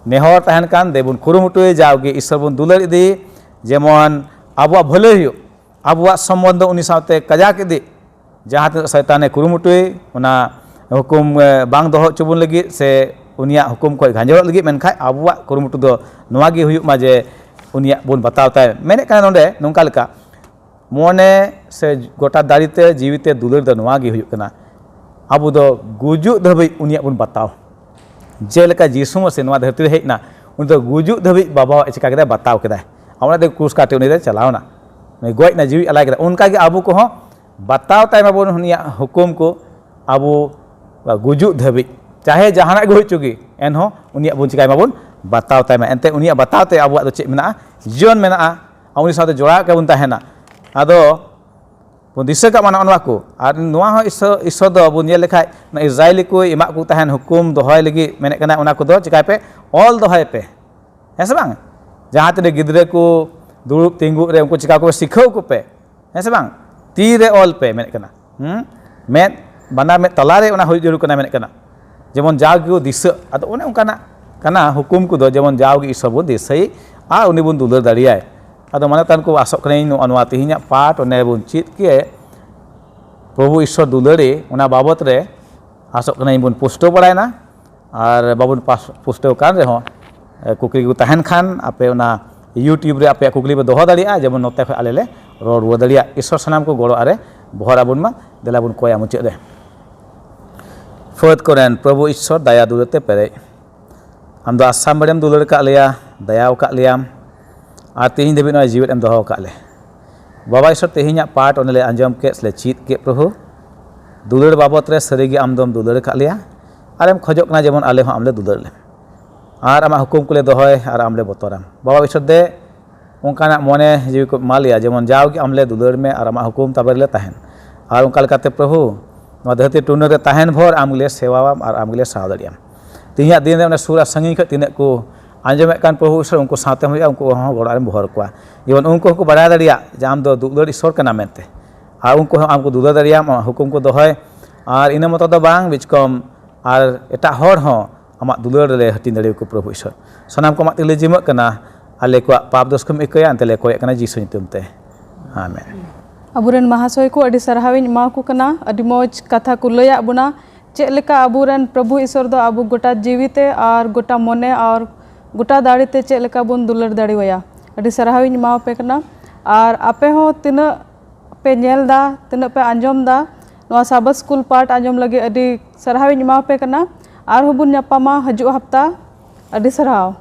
नेहर ताहेन कान देबुन कुरुमुटुय जावगे ईश्वर बुन दुलर इदी जेमन आबुआ भले हुयो आबुआ सम्बन्ध उनी साथे कजाक इदी जहाँ शैताने कुरुमुटुय उना हुकुम बांग दोह चुबुन लगी से उनिया हुकुम को गांजर लगी मेनखाय आबुआ कुरुमुटु दो नोवागे हुयुक मा जे उनिया बुन बतावताय मेने काना नोंडे नोंका लेका मोने से गोटा दाड़ीते जीविते दुलर दो नवा गे हुयुग कना आबो दो गुजुग धबी उनिया बुन बताओ जेलेका जीसु मसीह नवा धरती हेजना उन दो गुजुग धबी बाबा चिका केदा बताओ केदा आवना दे क्रूस काटे उनि दे चलावना नै गोय ना जीवी अलाय केदा उनका गे आबो को बताओ ताय माबोन हुनिया हुकुम को आबो गुजुग धबी चाहे जहाना गे हुचुगी एनहो उनिया बुन चिकाय माबोन बताओ ताय मा एनते उनिया बताओ ते आबो दो चे मेना जीवन मेना उनि साथे जोड़ा के बुन ताहेना आदो बुन दिशा का माना अनवा को आर नवा हो ईश्वर दो बुन ये लेखाय ना इजराइल को इमा को ताहेन हुकुम दोहय लगी मेने कना उना को दो चिकाय पे ऑल दोहय पे है से बांग जहां ते गिदरे को दुरुब तिंगु रे उनको चिका को सिखाओ को पे है से बांग ती रे ऑल पे मेने कना में बना में तला रे उना होय जरूर कना मेने कना जेमन जाग को दिशा आदो उने उनकाना कना हुकुम को दो जेमन जाग ईश्वर बुन दिसई आ उनि बुन दुलर दाड़ियाय आदो माने तान को आसक कने अनवा तिहिnya पाठ ओने बुन चित के प्रभु ईश्वर दुलरे उना बाबत रे आसक कने बुन पुष्टो बड़ायना और बाबुन पुष्टो कान रे हो कुकली को तहन खान आपे उना यूट्यूब रे आपे कुकली पे दोहो दाड़िया जेमन नोते खे आले ले रोड रुआ दाड़िया ईश्वर सनाम को गोड़ो आरे बहरा बुन मा देला बुन कोया मुचे रे फर्द कोरेन प्रभु ईश्वर दया दुलरते पेरे हम दो आसाम बड़ेम दुलर का लिया दयाव का लियाम और तेहिं देवी नय जीवित एम दोहो का ले बाबा ईश्वर तेहिnya पाठ ओने ले आंजम के ले चित के प्रभु दुलर बाबत रे सरीगे आम दम दुलर का लिया और एम खजोक ना जेमन आले हो आमले दुलर ले और आमा हुकुम को ले दोहय और आमले बतोराम बाबा ईश्वर दे उनका मने जीवी को मालिया जेमन जाओगे आमले दुलर में और आमा हुकुम तबर ले तहन और उनका लेकाते प्रभु नवा धरती टुन रे तहन भर आमले सेवावाम और आमले साव दाड़ियाम तेहिnya दिन रे सूरा संगी ख तिने को आंजमे कान प्रभु ईश्वर उनको साथे हुआ उनको गोड़ा भर को जेमन उनको को बड़ा दाड़िया जे आम दो दुलर ईश्वर कना मेनते और उनको आमको दुलर दाड़िया हुकुम को दोहय और इन मत दो बांग बिचकम और एटा हर हो आमा दुलर ले हटिन दाड़िया को प्रभु ईश्वर सनाम को माते ले जिम कना आले को पाप दोष को इकया अंते ले कोय कना जीसु नितुम ते आमेन अबुरेन महाशय को अडी सरहाविन मा को कना अडी मौज कथा को लया बुना चेलेका अबुरेन प्रभु ईश्वर दो अबु गोटा जीविते और गोटा मने और गोटा दाड़ीते चेलेका बुन दुलर दाड़ीवया अडी सरहाविन मा पे कना और आपे हो तिना पे नेल दा तिना पे आंजम दा नवा साबत स्कूल पाठ आंजम लगे अडी सरहाविन मा पे कना और बुन न्यापामा हजू हफ्ता अडी सरहाव।